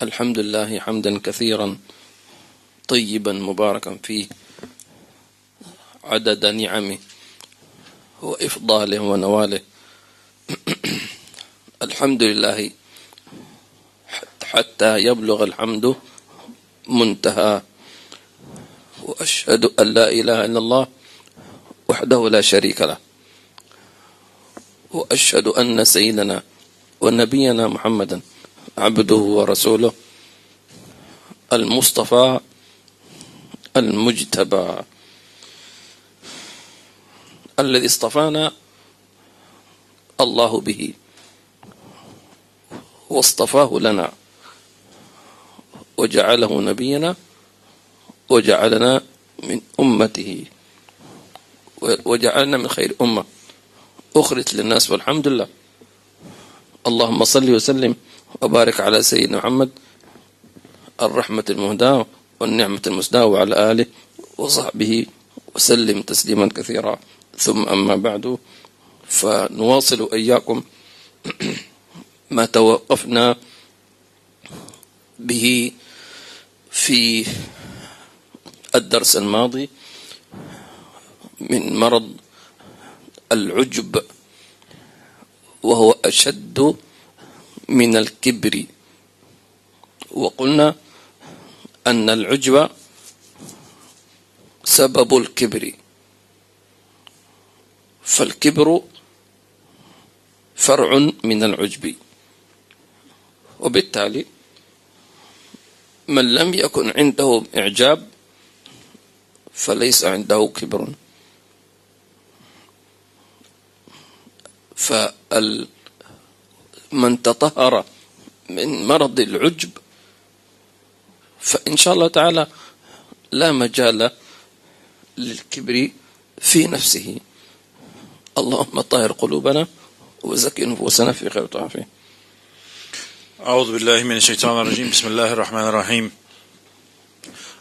الحمد لله حمدا كثيرا طيبا مباركا فيه عدد نعمه وإفضاله ونواله. الحمد لله حتى يبلغ الحمد منتهى، وأشهد أن لا إله إلا الله وحده لا شريك له، وأشهد أن سيدنا ونبينا محمدا عبده ورسوله المصطفى المجتبى الذي اصطفانا الله به واصطفاه لنا وجعله نبينا وجعلنا من أمته وجعلنا من خير أمة أخرجت للناس، والحمد لله. اللهم صل وسلم وبارك على سيدنا محمد الرحمة المهداة والنعمة المسداة وعلى آله وصحبه وسلم تسليما كثيرا. ثم أما بعد، فنواصل إياكم ما توقفنا به في الدرس الماضي من مرض العجب، وهو أشد من الكبر. وقلنا أن العجب سبب الكبر، فالكبر فرع من العجب، وبالتالي من لم يكن عنده إعجاب فليس عنده كبر. فمن تطهر من مرض العجب فإن شاء الله تعالى لا مجال للكبر في نفسه. اللهم طهر قلوبنا وزكي نفوسنا في خير وعافية. أعوذ بالله من الشيطان الرجيم. بسم الله الرحمن الرحيم.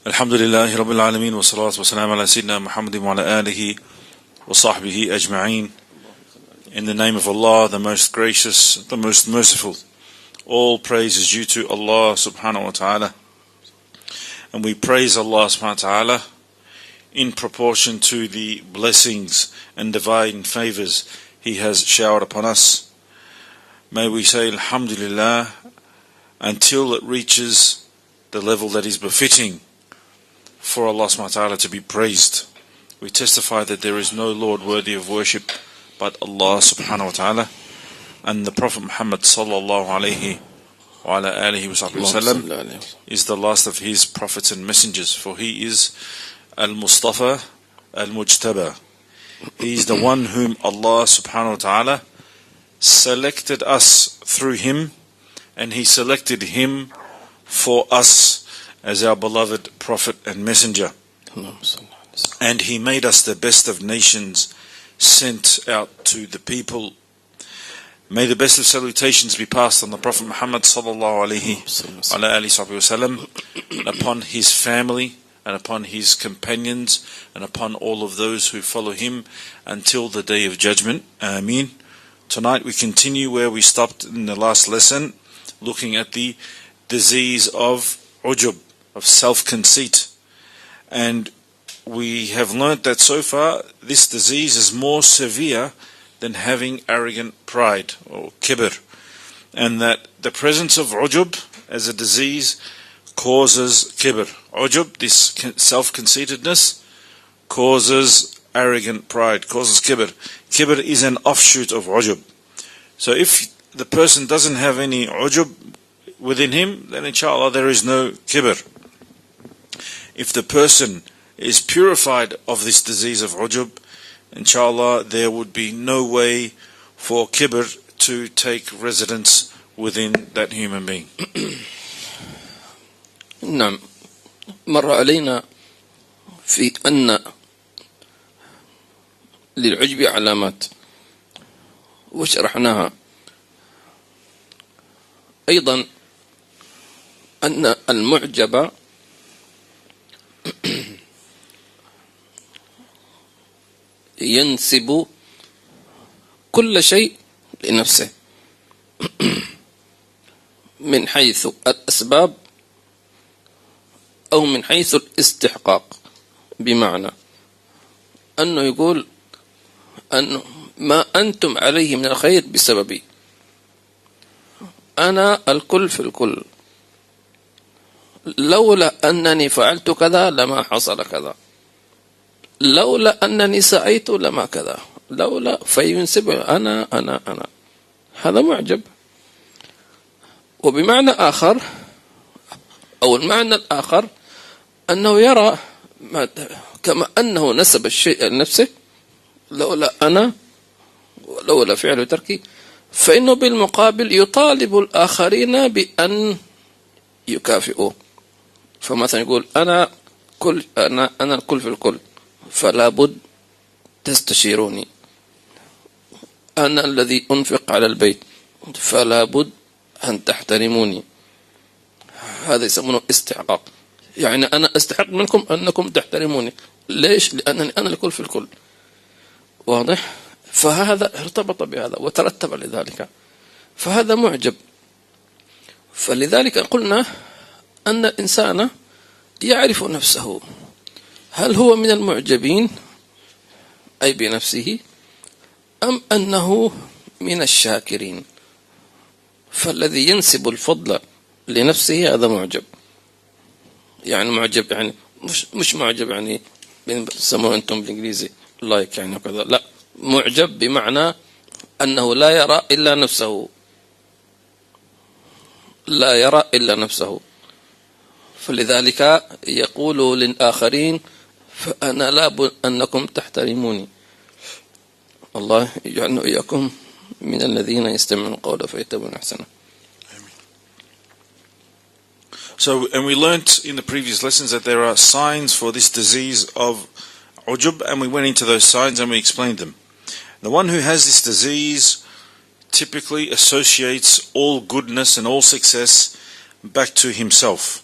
الحمد لله رب العالمين، والصلاة والسلام على سيدنا محمد وعلى آله وصحبه أجمعين. In the name of Allah, the most gracious, the most merciful. All praise is due to Allah subhanahu wa ta'ala. And we praise Allah subhanahu wa ta'ala in proportion to the blessings and divine favors He has showered upon us. May we say Alhamdulillah until it reaches the level that is befitting for Allah subhanahu wa ta'ala to be praised. We testify that there is no Lord worthy of worship but Allah subhanahu wa ta'ala, and the Prophet Muhammad sallallahu alayhi wa ala alihi wa sallam is the last of his prophets and messengers, for he is al-Mustafa al-Mujtaba. He is the one whom Allah subhanahu wa ta'ala selected us through him, and he selected him for us as our beloved prophet and messenger. And he made us the best of nations sent out to the people. May the best of salutations be passed on the Prophet Muhammad sallallahu alaihi wasallam, and upon his family, and upon his companions, and upon all of those who follow him until the day of judgment. Ameen. Tonight we continue where we stopped in the last lesson, looking at the disease of ujub, of self-conceit. And we have learnt that so far this disease is more severe than having arrogant pride or kibr, and that the presence of ujub as a disease causes kibr. Ujub, this self-conceitedness, causes arrogant pride, causes kibr. Kibr is an offshoot of ujub. So if the person doesn't have any ujub within him, then inshallah there is no kibr. If the person is purified of this disease of ujub, inshallah there would be no way for kibr to take residence within that human being. نعم، مر علينا في أن للعجب علامات وشرحناها أيضا، أن المعجب ينسب كل شيء لنفسه، من حيث الأسباب أو من حيث الاستحقاق، بمعنى أنه يقول أنه ما أنتم عليه من الخير بسببي، أنا الكل في الكل، لولا أنني فعلت كذا لما حصل كذا، لولا أنني سعيت لما كذا، لولا، فينسب أنا. هذا معجب. وبمعنى آخر أو المعنى الآخر أنه يرى كما أنه نسب الشيء لنفسه، لولا أنا ولولا فعل تركي، فإنه بالمقابل يطالب الآخرين بأن يكافئوه. فمثلا يقول أنا الكل في الكل، فلا بد تستشيروني. أنا الذي أنفق على البيت، فلا بد أن تحترموني. هذا يسمونه استحقاق، يعني أنا أستحق منكم أنكم تحترموني. ليش؟ لأنني أنا الكل في الكل. واضح؟ فهذا ارتبط بهذا وترتب لذلك، فهذا معجب. فلذلك قلنا أن الإنسان يعرف نفسه، هل هو من المعجبين أي بنفسه، أم أنه من الشاكرين؟ فالذي ينسب الفضل لنفسه هذا معجب. يعني معجب يعني مش معجب يعني بيسموه أنتم بالإنجليزي لايك يعني كذا، لا، معجب بمعنى أنه لا يرى إلا نفسه، لا يرى إلا نفسه. فلذلك يقول للآخرين فأنا لا بد أنكم تحترموني. الله يجعلنا إياكم من الذين يستمعون القول فيتبعون أحسنه. So, and we learnt in the previous lessons that there are signs for this disease of ujub, and we went into those signs and we explained them. The one who has this disease typically associates all goodness and all success back to himself,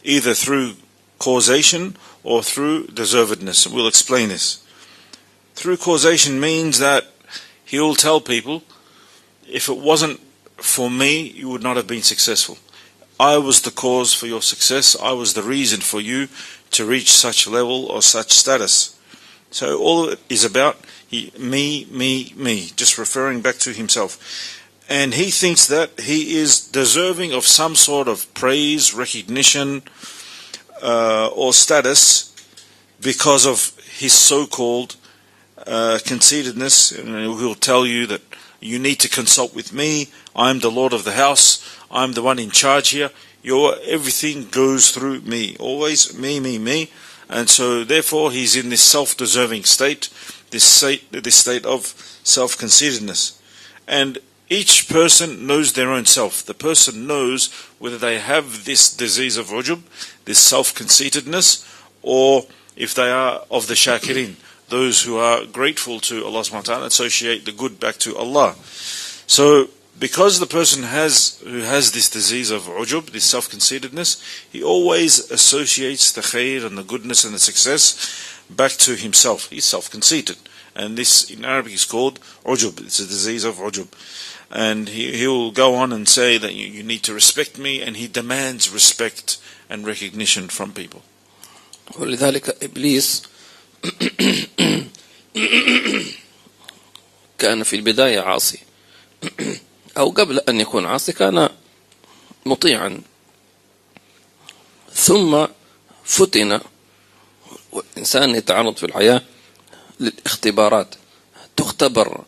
either through causation or through deservedness. We'll explain this. Through causation means that he'll tell people, if it wasn't for me, you would not have been successful. I was the cause for your success. I was the reason for you to reach such level or such status. So all it is about me, just referring back to himself. And he thinks that he is deserving of some sort of praise, recognition, or status because of his so-called conceitedness. And he'll tell you that you need to consult with me. I'm the Lord of the house. I'm the one in charge here. Everything goes through me. Always me. And so therefore he's in this self-deserving state, this state of self-conceitedness. And each person knows their own self. The person knows whether they have this disease of ujub, this self-conceitedness, or if they are of the shakirin, those who are grateful to Allah subhanahu wa ta'ala, associate the good back to Allah. So because the person who has this disease of ujub, this self-conceitedness, he always associates the khair and the goodness and the success back to himself. He's self-conceited. And this in Arabic is called ujub. It's a disease of ujub. And he will go on and say that you need to respect me, and he demands respect and recognition from people. ولذلك إبليس كان في البداية عاصي، أو قبل أن يكون عاصي كان مطيعا، ثم فتن. والإنسان يتعرض في الحياة للاختبارات، تختبر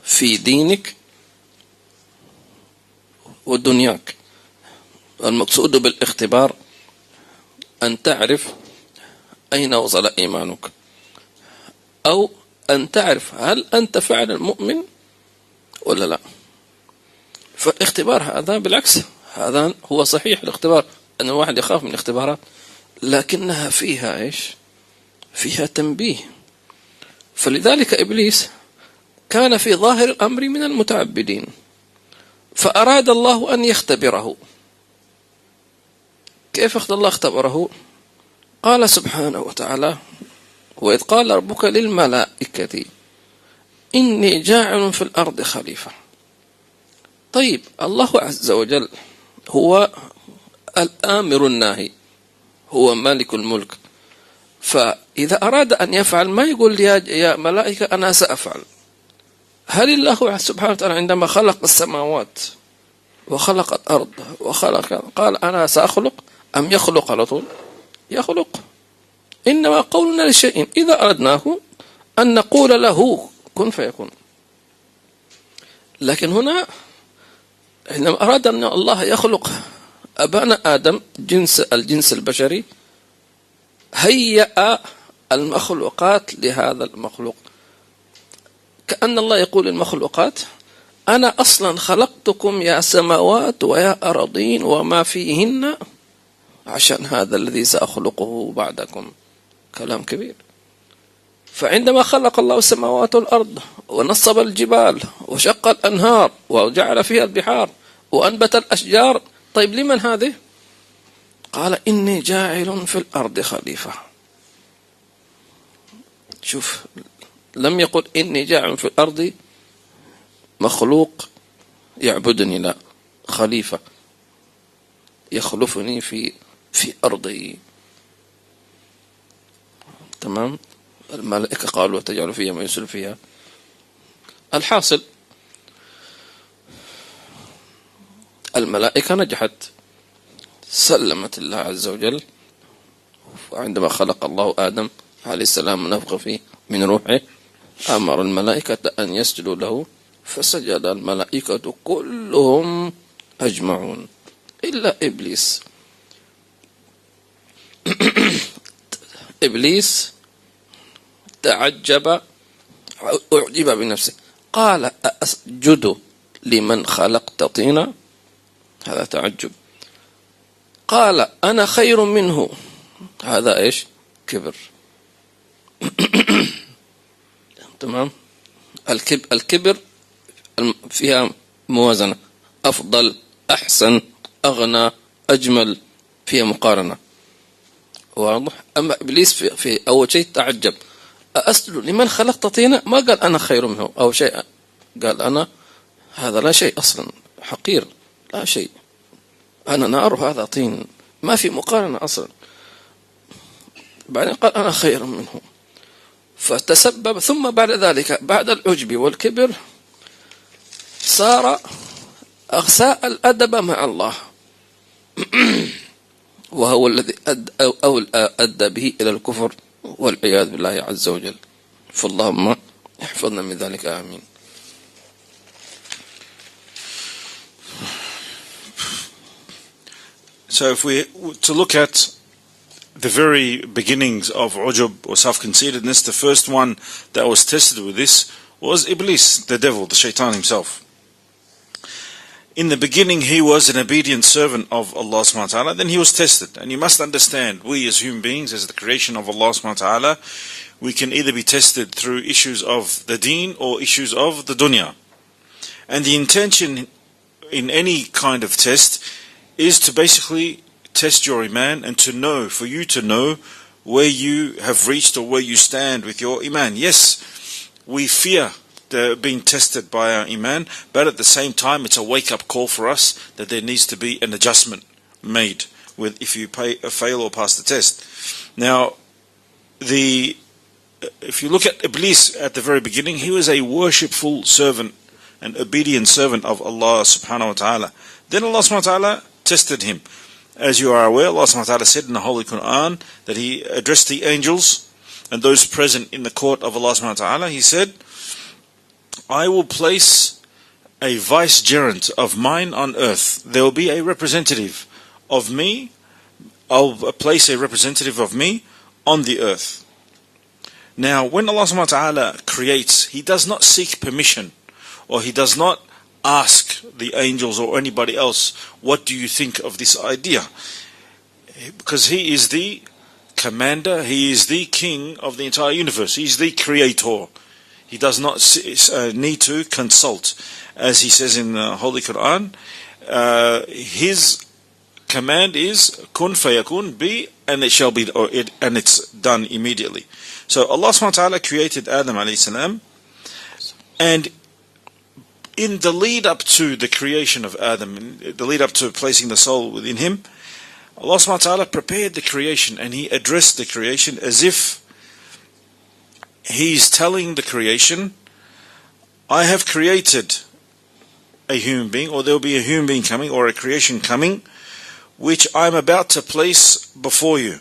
في دينك ودنياك. المقصود بالاختبار أن تعرف أين وصل إيمانك، أو أن تعرف هل أنت فعلا مؤمن ولا لا. فالاختبار هذا بالعكس، هذا هو صحيح الاختبار، أن الواحد يخاف من الاختبارات، لكنها فيها إيش؟ فيها تنبيه. فلذلك إبليس كان في ظاهر الأمر من المتعبدين، فأراد الله أن يختبره. كيف الله اختبره؟ قال سبحانه وتعالى: وإذ قال ربك للملائكة إني جاعل في الأرض خليفة. طيب الله عز وجل هو الآمر الناهي، هو مالك الملك. فإذا أراد أن يفعل ما يقول يا ملائكة أنا سأفعل. هل الله سبحانه وتعالى عندما خلق السماوات وخلق الأرض وخلق قال أنا سأخلق، أم يخلق على طول؟ يخلق. إنما قولنا لشيء إذا أردناه أن نقول له كن فيكون. لكن هنا حينما أراد أن الله يخلق أبانا آدم الجنس البشري، هيأ المخلوقات لهذا المخلوق، كأن الله يقول للمخلوقات أنا أصلا خلقتكم يا سماوات ويا أراضين وما فيهن عشان هذا الذي سأخلقه بعدكم. كلام كبير. فعندما خلق الله السماوات والأرض ونصب الجبال وشق الأنهار وجعل فيها البحار وأنبت الأشجار، طيب لمن هذه؟ قال إني جاعل في الأرض خليفة. شوف، لم يقل إني جاعل في الأرض مخلوق يعبدني، لا، خليفة يخلفني في أرضي. تمام. الملائكة قالوا وتجعل فيها ما يسل فيها. الحاصل الملائكة نجحت، سلمت الله عز وجل. وعندما خلق الله آدم عليه السلام نفخ فيه من روحه، أمر الملائكة أن يسجدوا له، فسجد الملائكة كلهم أجمعون إلا إبليس. إبليس تعجب، أعجب بنفسه، قال أسجد لمن خلقت طينا؟ هذا تعجب. قال أنا خير منه، هذا إيش؟ كبر. تمام. الكبر فيها موازنة، أفضل، أحسن، أغنى، أجمل، فيها مقارنة. واضح. أما إبليس في أول شيء تعجب، أسجد لمن خلقت طينا؟ ما قال أنا خير منه أو شيء، قال أنا هذا لا شيء أصلا، حقير، لا شيء، أنا نار وهذا طين، ما في مقارنة أصلا. بعدين قال أنا خير منه، فتسبب. ثم بعد ذلك بعد العجب والكبر صار أساء الأدب مع الله، وهو الذي أدى به إلى الكفر والعياذ بالله عز وجل. فاللهم احفظنا من ذلك، آمين. So if we to look at the very beginnings of ujub or self-conceitedness, the first one that was tested with this was Iblis, the devil, the shaitan himself. In the beginning he was an obedient servant of Allah subhanahu wa ta'ala, then he was tested. And you must understand, we as human beings, as the creation of Allah subhanahu wa ta'ala, we can either be tested through issues of the Deen or issues of the dunya. And the intention in any kind of test is to basically test your iman and to know, for you to know where you have reached or where you stand with your iman. Yes, we fear being tested by our iman, but at the same time it's a wake-up call for us that there needs to be an adjustment made with if you fail or pass the test. Now, if you look at Iblis at the very beginning, he was a worshipful servant, an obedient servant of Allah subhanahu wa ta'ala. Then Allah subhanahu wa ta'ala tested him. As you are aware, Allah subhanahu wa ta'ala said in the Holy Quran that he addressed the angels and those present in the court of Allah subhanahu wa ta'ala. He said, I will place a vicegerent of mine on earth. There will be a representative of me. I'll place a representative of me on the earth. Now, when Allah subhanahu wa ta'ala creates, he does not seek permission, or he does not ask the angels or anybody else, what do you think of this idea? Because he is the commander, he is the king of the entire universe, he is the creator. He does not need to consult. As he says in the Holy Quran, his command is kun fayakun, be, and it shall be, and it's done immediately. So Allah subhanahu wa ta'ala created Adam alayhi salam, and in the lead up to the creation of Adam, in the lead up to placing the soul within him, Allah subhanahu wa ta'ala prepared the creation, and He addressed the creation as if He's telling the creation, I have created a human being, or there will be a human being coming, or a creation coming, which I'm about to place before you.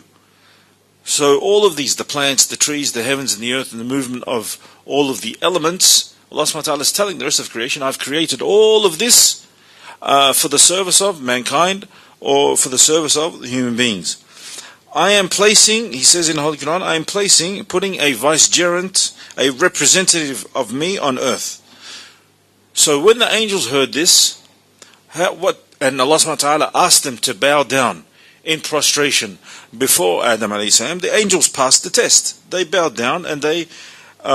So all of these, the plants, the trees, the heavens and the earth, and the movement of all of the elements, Allah subhanahu wa ta'ala is telling the rest of creation, I've created all of this for the service of mankind, or for the service of the human beings. I am placing, he says in the Holy Quran, I am putting a vicegerent, a representative of me on earth. So when the angels heard this, and Allah subhanahu wa ta'ala asked them to bow down in prostration before Adam alayhi salam, the angels passed the test. They bowed down and they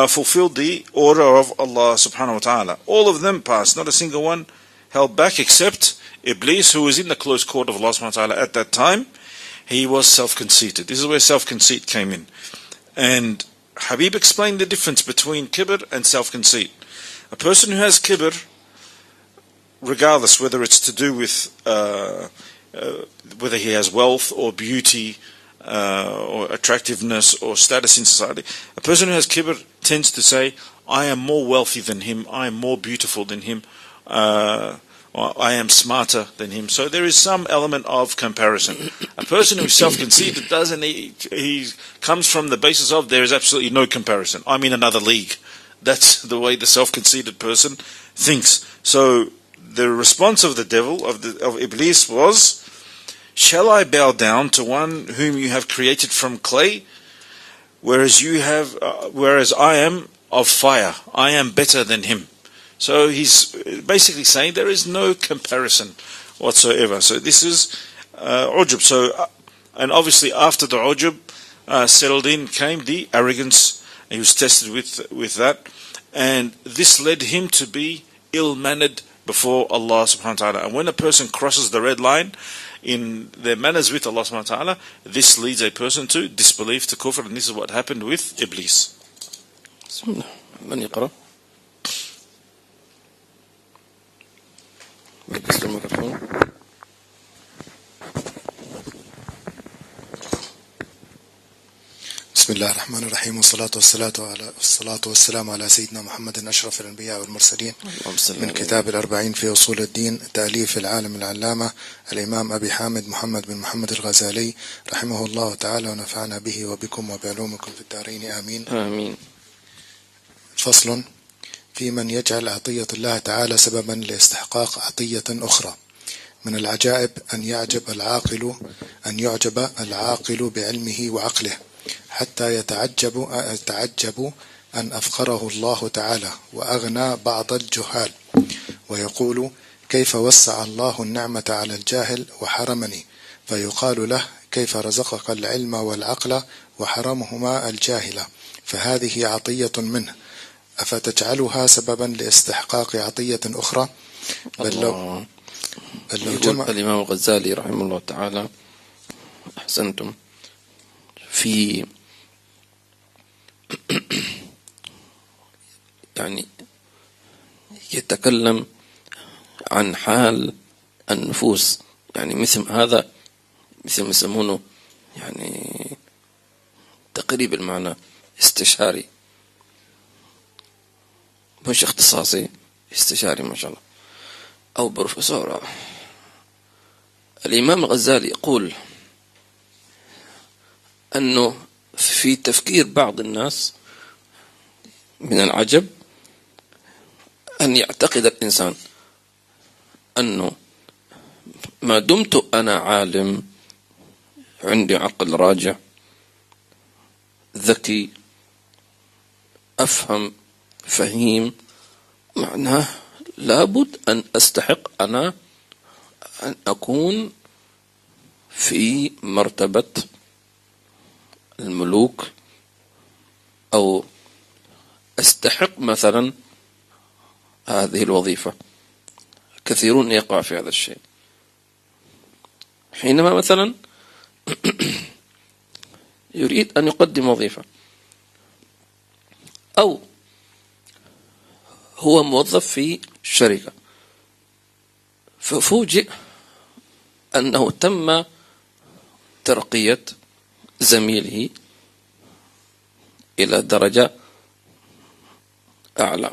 fulfilled the order of Allah subhanahu wa ta'ala. All of them passed, not a single one held back, except Iblis, who was in the close court of Allah subhanahu wa ta'ala at that time. He was self-conceited. This is where self-conceit came in. And Habib explained the difference between kibr and self-conceit. A person who has kibr, regardless whether it's to do with whether he has wealth or beauty or attractiveness or status in society, a person who has kibr tends to say, I am more wealthy than him, I am more beautiful than him, or I am smarter than him. So there is some element of comparison. A person who's self-conceited doesn't, he comes from the basis of there is absolutely no comparison. I'm in another league. That's the way the self-conceited person thinks. So the response of the devil, of Iblis, was, shall I bow down to one whom you have created from clay, whereas I am of fire? I am better than him. So he's basically saying there is no comparison whatsoever. So this is ujub. So, and obviously after the ujub settled in came the arrogance. He was tested with that, and this led him to be ill-mannered before Allah subhanahu wa ta'ala. And when a person crosses the red line in their manners with Allah subhanahu wa ta'ala, this leads a person to disbelief, to kufr, and this is what happened with Iblis. من يقرأ؟ بسم الله الرحمن الرحيم، والصلاة والسلام على سيدنا محمد أشرف الأنبياء والمرسلين. من كتاب الأربعين في أصول الدين، تأليف العالم العلامة الإمام أبي حامد محمد بن محمد الغزالي رحمه الله تعالى، ونفعنا به وبكم وبعلومكم في الدارين آمين. آمين. فصل في من يجعل عطية الله تعالى سببا لاستحقاق عطية أخرى. من العجائب أن يعجب العاقل بعلمه وعقله، حتى يتعجب أن أفقره الله تعالى وأغنى بعض الجهال، ويقول كيف وسع الله النعمة على الجاهل وحرمني، فيقال له كيف رزقك العلم والعقل وحرمهما الجاهل، فهذه عطية منه، أفتجعلها سببا لاستحقاق عطية أخرى؟ بل لو الإمام الغزالي رحمه الله تعالى، أحسنتم، في يعني يتكلم عن حال النفوس، يعني مثل هذا، مثل ما يسمونه يعني تقريب المعنى استشاري، مش اختصاصي، استشاري ما شاء الله، أو بروفيسور. الإمام الغزالي يقول أنه في تفكير بعض الناس من العجب أن يعتقد الإنسان أنه ما دمت أنا عالم، عندي عقل راجع، ذكي، أفهم، فهيم، معناه لابد أن أستحق أنا أن أكون في مرتبة الملوك، أو أستحق مثلا هذه الوظيفة. كثيرون يقع في هذا الشيء، حينما مثلا يريد أن يقدم وظيفة، أو هو موظف في شركة، ففوجئ أنه تم ترقية زميله إلى درجة أعلى،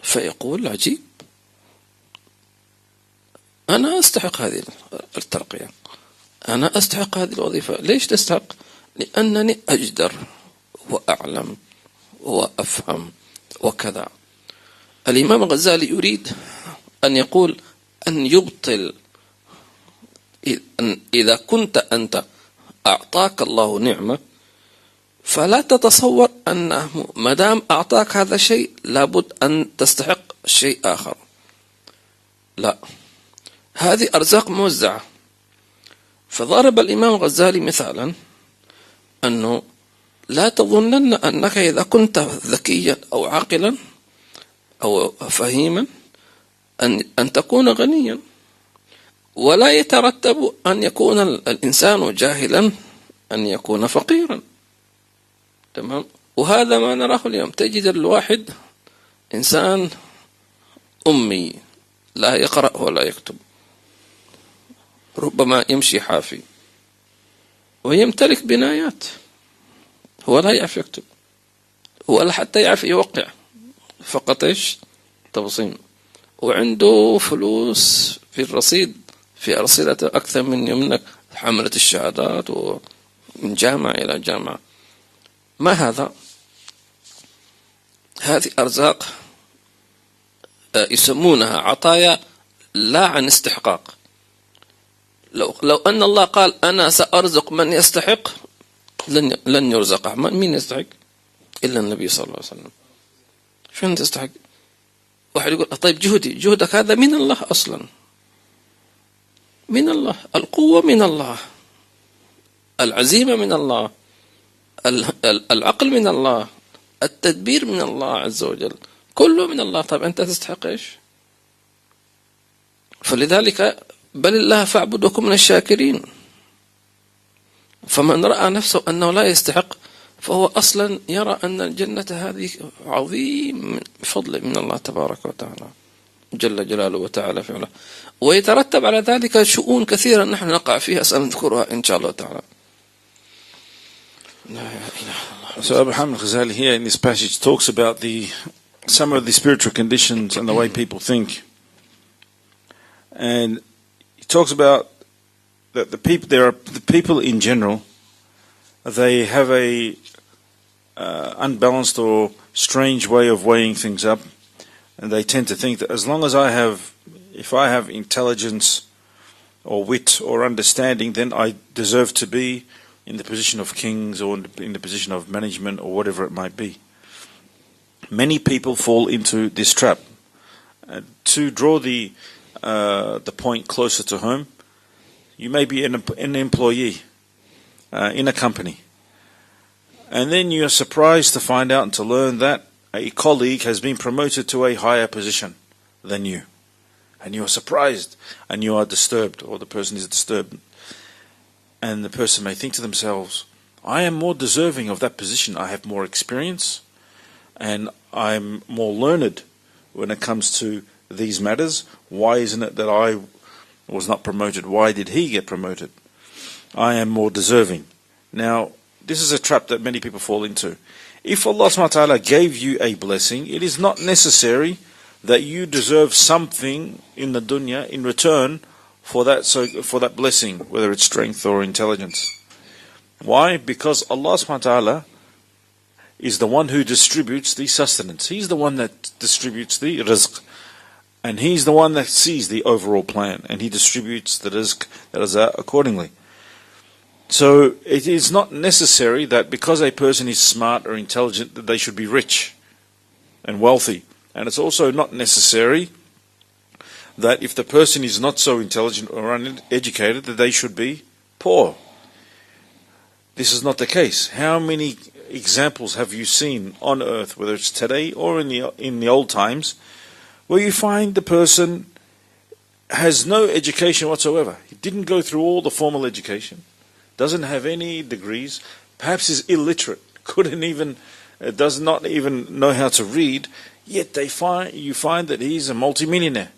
فيقول عجيب، أنا أستحق هذه الترقية، أنا أستحق هذه الوظيفة. ليش تستحق؟ لأنني أجدر وأعلم وأفهم وكذا. الإمام الغزالي يريد أن يقول أن يبطل، إذا كنت أنت أعطاك الله نعمة فلا تتصور أنه مدام أعطاك هذا الشيء لابد أن تستحق شيء آخر. لا، هذه أرزاق موزعة. فضرب الإمام الغزالي مثالا أنه لا تظنن أنك إذا كنت ذكيا أو عاقلا أو فهيما أن تكون غنيا، ولا يترتب أن يكون الإنسان جاهلا أن يكون فقيرا. تمام؟ وهذا ما نراه اليوم. تجد الواحد إنسان أمي لا يقرأ ولا يكتب، ربما يمشي حافي ويمتلك بنايات، هو لا يعرف يكتب ولا حتى يعرف يوقع، فقط إيش؟ تبصيم. وعنده فلوس في الرصيد، في أرصدة أكثر من يمنك حملة الشهادات ومن جامعة إلى جامعة. ما هذا؟ هذه أرزاق يسمونها عطايا لا عن استحقاق. لو أن الله قال أنا سأرزق من يستحق لن يرزقه. مين يستحق؟ إلا النبي صلى الله عليه وسلم. شو تستحق؟ واحد يقول طيب جهدك هذا من الله أصلا، من الله، القوة من الله، العزيمة من الله، العقل من الله، التدبير من الله عز وجل، كله من الله. طيب أنت تستحق إيش؟ فلذلك بل الله فاعبد وكن من الشاكرين. فمن رأى نفسه أنه لا يستحق فهو أصلا يرى أن الجنة هذه عظيم بفضل من الله تبارك وتعالى جل جلاله وتعالى فعله، ويترتب على ذلك شؤون كثيرة نحن نقع فيها سنذكرها إن شاء الله تعالى. So Abu Hamid Ghazali here in this passage talks about some of the spiritual conditions and the way people think, and he talks about that the people in general, they have a unbalanced or strange way of weighing things up, and they tend to think that as long as if I have intelligence or wit or understanding, then I deserve to be in the position of kings or in the position of management or whatever it might be. Many people fall into this trap. To draw the point closer to home, you may be an employee in a company, and then you are surprised to find out and to learn that a colleague has been promoted to a higher position than you, and you are surprised and you are disturbed, or the person is disturbed, and the person may think to themselves, I am more deserving of that position, I have more experience and I'm more learned when it comes to these matters. Why isn't it that I was not promoted? Why did he get promoted? I am more deserving. Now, this is a trap that many people fall into. If Allah subhanahu wa ta'ala gave you a blessing, it is not necessary that you deserve something in the dunya in return for that blessing, whether it's strength or intelligence. Why? Because Allah subhanahu wa ta'ala is the one who distributes the sustenance. He's the one that distributes the rizq. And He's the one that sees the overall plan. And He distributes the rizq, that is accordingly. So it is not necessary that because a person is smart or intelligent that they should be rich and wealthy. And it's also not necessary that if the person is not so intelligent or uneducated that they should be poor. This is not the case. How many examples have you seen on earth, whether it's today or in the old times, where you find the person has no education whatsoever? He didn't go through all the formal education, doesn't have any degrees, perhaps is illiterate, does not even know how to read, Yet you find that he's a multimillionaire.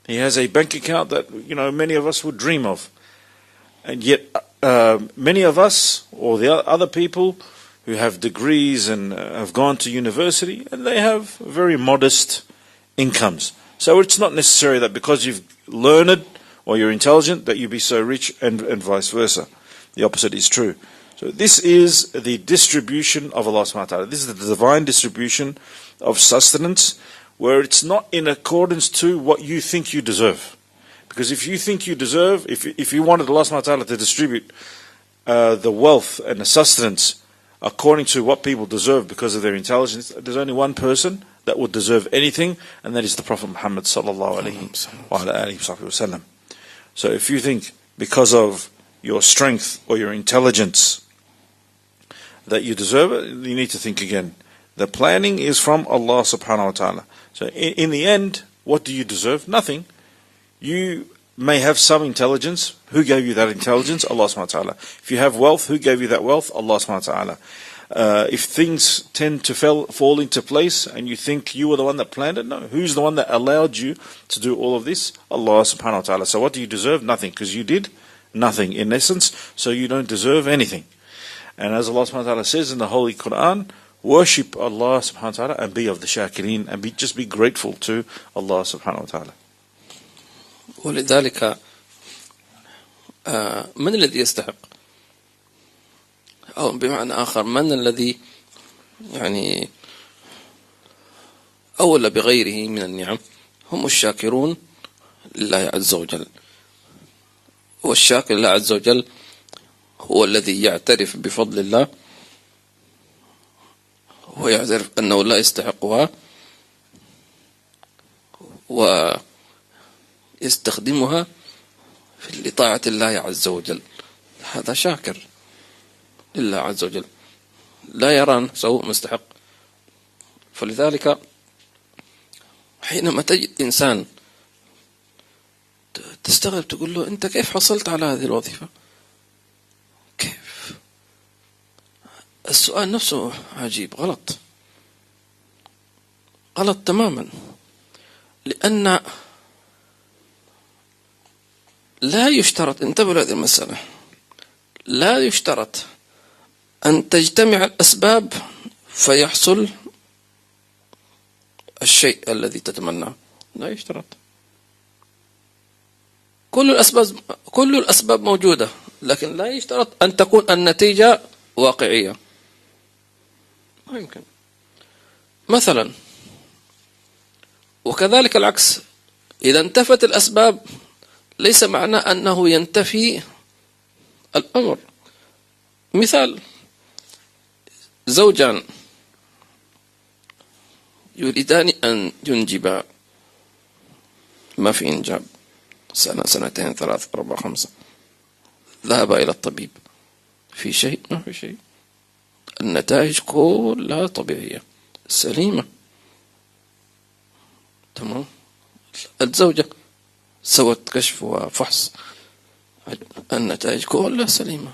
He has a bank account that many of us would dream of. And yet many of us, or the other people who have degrees and have gone to university, and they have very modest incomes. So it's not necessary that because you've learned or you're intelligent that you be so rich, and vice versa. The opposite is true. So this is the distribution of Allah subhanahu wa ta'ala. This is the divine distribution of sustenance, where it's not in accordance to what you think you deserve. Because if you think you deserve, if you wanted Allah subhanahu wa ta'ala to distribute the wealth and the sustenance according to what people deserve because of their intelligence, there's only one person that would deserve anything, and that is the Prophet Muhammad sallallahu alaihi wasallam. So if you think because of your strength or your intelligence that you deserve it, you need to think again. The planning is from Allah subhanahu wa ta'ala. So in the end, what do you deserve? Nothing. You may have some intelligence. Who gave you that intelligence? Allah subhanahu wa ta'ala. If you have wealth, who gave you that wealth? Allah subhanahu wa ta'ala. If things tend to fall into place and you think you were the one that planned it, no. Who's the one that allowed you to do all of this? Allah subhanahu wa ta'ala. So what do you deserve? Nothing, because you did nothing in essence, so you don't deserve anything. And as Allah subhanahu wa ta'ala says in the Holy Quran, worship Allah subhanahu wa ta'ala and be of the shakirin, and just be grateful to Allah subhanahu wa ta'ala. ولذلك من الذي يستحق، أو بمعنى آخر من الذي أولى بغيره من النعم؟ هم الشاكرون لله عز وجل. والشاكر لله عز وجل هو الذي يعترف بفضل الله ويعترف أنه لا يستحقها ويستخدمها لطاعة الله عز وجل. هذا شاكر لله عز وجل، لا يرى نفسه مستحق. فلذلك حينما تجد إنسان تستغرب، تقول له أنت كيف حصلت على هذه الوظيفة؟ كيف؟ السؤال نفسه عجيب، غلط تماما. لأن لا يشترط، انتبهوا لهذه المسألة، لا يشترط أن تجتمع الأسباب فيحصل الشيء الذي تتمناه. لا يشترط. كل الأسباب موجودة، لكن لا يشترط أن تكون النتيجة واقعية. ما يمكن. مثلا، وكذلك العكس، إذا انتفت الأسباب ليس معنى أنه ينتفي الأمر. مثال، زوجان يريدان أن ينجبا، ما في إنجاب، سنة، سنتين، 3، 4، 5، ذهب إلى الطبيب، في شيء؟ ما في شيء. النتائج كلها طبيعية سليمة، تمام. الزوجة سوت كشف وفحص، النتائج كلها سليمة،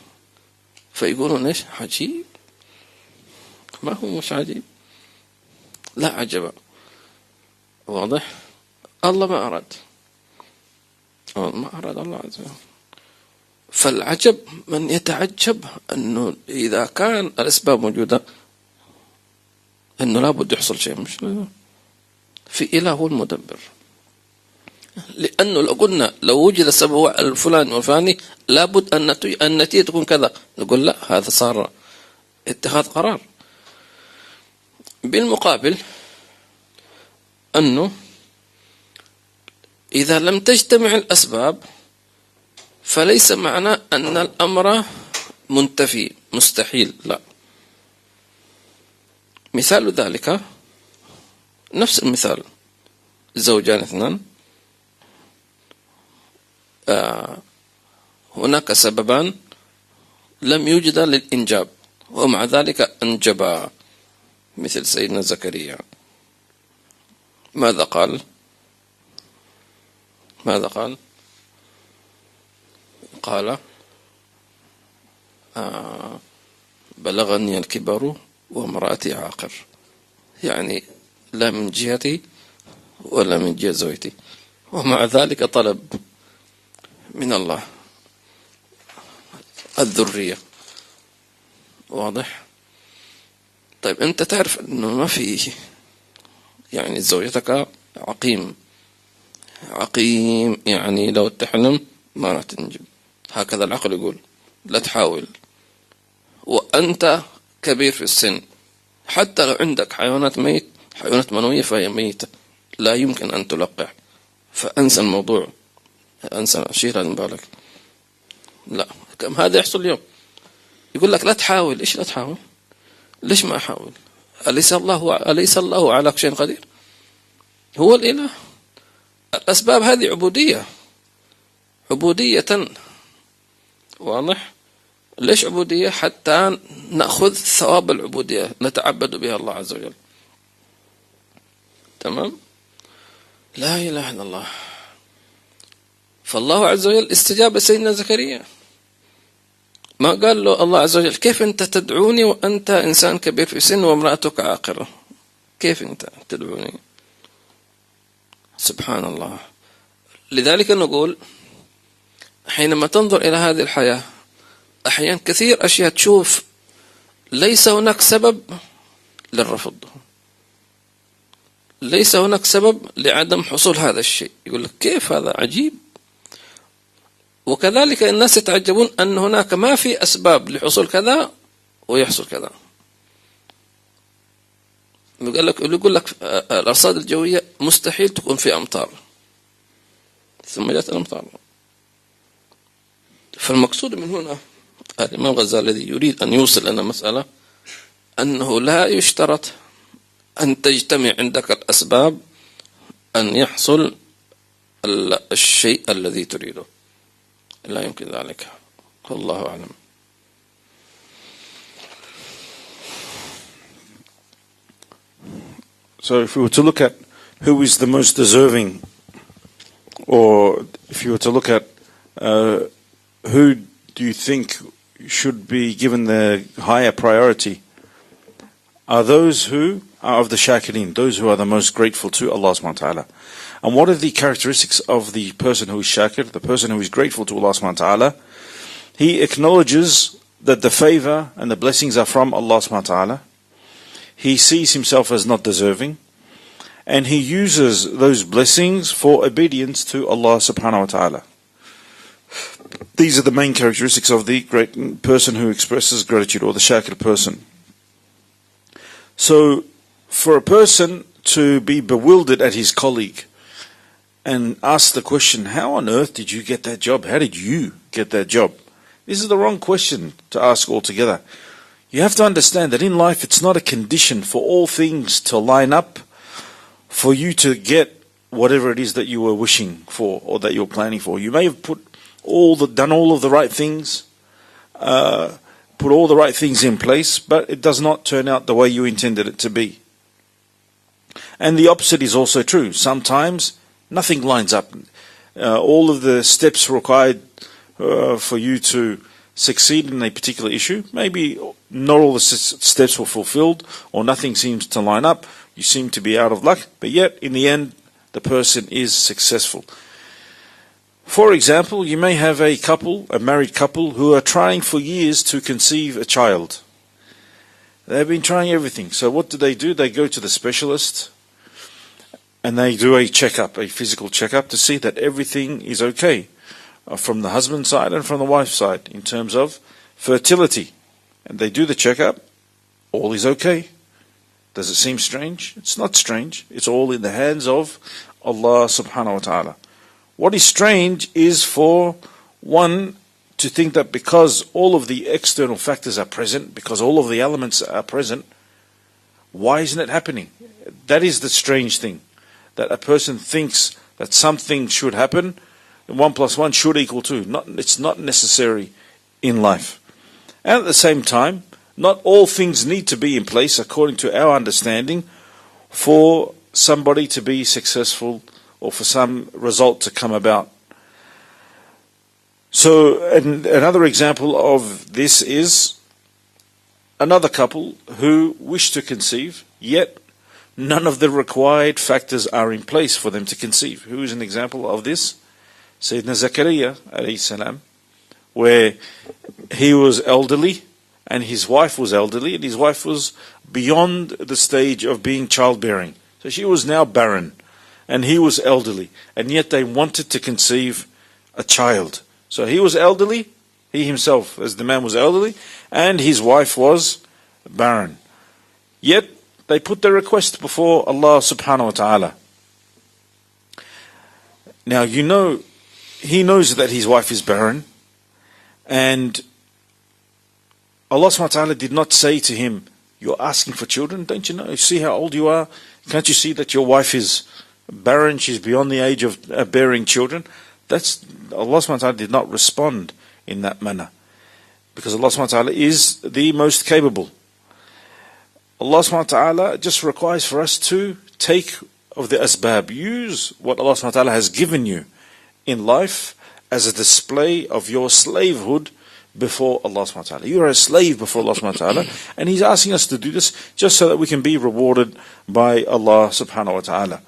فيقولون إيش؟ عجيب. ما هو مش عجيب، لا عجب. واضح؟ الله ما أراد الله عز وجل. فالعجب من يتعجب أنه إذا كان الأسباب موجودة أنه لابد يحصل شيء. مش في إله هو المدبر. لأنه لو قلنا لو وجد السبب الفلاني والفلاني لابد أن النتيجة تكون كذا، نقول لا، هذا صار اتخاذ قرار. بالمقابل أنه إذا لم تجتمع الأسباب فليس معنى أن الأمر منتفي مستحيل، لا. مثال ذلك نفس المثال، زوجان اثنان، هناك سببان لم يوجد للإنجاب ومع ذلك أنجبا، مثل سيدنا زكريا. ماذا قال؟ قال بلغني الكبر وامرأتي عاقر. يعني لا من جهتي ولا من جهة زوجتي، ومع ذلك طلب من الله الذرية. واضح؟ طيب أنت تعرف أنه ما في، يعني زوجتك عقيم يعني لو تحلم ما راح تنجب، هكذا العقل يقول، لا تحاول. وأنت كبير في السن، حتى لو عندك حيوانات منوية فهي ميتة، لا يمكن أن تلقح، فأنسى الموضوع، أنسى، شيل هذا من بالك. لا، كم هذا يحصل اليوم، يقول لك لا تحاول. إيش لا تحاول؟ ليش ما أحاول؟ أليس الله على كل شيء قدير؟ هو الإله. الأسباب هذه عبودية. واضح؟ ليش عبودية؟ حتى نأخذ ثواب العبودية، نتعبد بها الله عز وجل. تمام؟ لا إله إلا الله. فالله عز وجل استجاب سيدنا زكريا، ما قال له الله عز وجل كيف أنت تدعوني وأنت إنسان كبير في سن وامرأتك عاقرة؟ كيف أنت تدعوني؟ سبحان الله. لذلك نقول حينما تنظر إلى هذه الحياة، أحيانا كثير أشياء تشوف ليس هناك سبب للرفض، ليس هناك سبب لعدم حصول هذا الشيء، يقول لك كيف هذا عجيب. وكذلك الناس يتعجبون أن هناك ما في أسباب لحصول كذا ويحصل كذا. يقول لك الأرصاد الجوية مستحيل تكون في أمطار، ثم جاءت الأمطار. فالمقصود من هنا الإمام الغزالي الذي يريد أن يوصل لنا مسألة أنه لا يشترط أن تجتمع عندك الأسباب أن يحصل الشيء الذي تريده، لا يمكن ذلك. والله أعلم. So if we were to look at who is the most deserving, or if you were to look at who do you think should be given the higher priority, are those who are of the shakirin, those who are the most grateful to Allah subhanahu wa ta'ala. And what are the characteristics of the person who is shakir, the person who is grateful to Allah subhanahu wa ta'ala? He acknowledges that the favor and the blessings are from Allah subhanahu wa ta'ala. He sees himself as not deserving, and he uses those blessings for obedience to Allah subhanahu wa ta'ala. These are the main characteristics of the great person who expresses gratitude, or the shakir person. So, for a person to be bewildered at his colleague and ask the question, how on earth did you get that job? How did you get that job? This is the wrong question to ask altogether. You have to understand that in life it's not a condition for all things to line up for you to get whatever it is that you were wishing for or that you're planning for. You may have done all of the right things, put all the right things in place, but it does not turn out the way you intended it to be. And the opposite is also true. Sometimes nothing lines up. All of the steps required for you to succeed in a particular issue, maybe not all the steps were fulfilled, or nothing seems to line up. You seem to be out of luck, but yet in the end the person is successful. For example, you may have a married couple, who are trying for years to conceive a child. They've been trying everything. So what do? They go to the specialist and they do a checkup, a physical checkup, to see that everything is okay from the husband's side and from the wife's side in terms of fertility. And they do the checkup, all is okay. Does it seem strange? It's not strange. It's all in the hands of Allah subhanahu wa ta'ala. What is strange is for one to think that because all of the external factors are present, because all of the elements are present, why isn't it happening? That is the strange thing, that a person thinks that something should happen, and 1 + 1 should equal 2. It's not necessary in life. And at the same time, not all things need to be in place according to our understanding for somebody to be successful or for some result to come about. So another example of this is another couple who wish to conceive, yet none of the required factors are in place for them to conceive. Who is an example of this? Sayyidina Zakaria alayhi salam, where he was elderly and his wife was elderly, and his wife was beyond the stage of being childbearing. So she was now barren and he was elderly, and yet they wanted to conceive a child. So he was elderly, he himself as the man was elderly, and his wife was barren. Yet they put their request before Allah subhanahu wa ta'ala. Now he knows that his wife is barren, and Allah subhanahu wa ta'ala did not say to him, you're asking for children, don't you know? See how old you are? Can't you see that your wife is barren? She's beyond the age of bearing children. Allah subhanahu wa ta'ala did not respond in that manner, because Allah subhanahu wa ta'ala is the most capable. Allah subhanahu wa ta'ala just requires for us to take of the asbab, use what Allah subhanahu wa ta'ala has given you in life as a display of your slavehood before Allah subhanahu wa ta'ala. You are a slave before Allah subhanahu wa ta'ala, and He's asking us to do this just so that we can be rewarded by Allah subhanahu wa ta'ala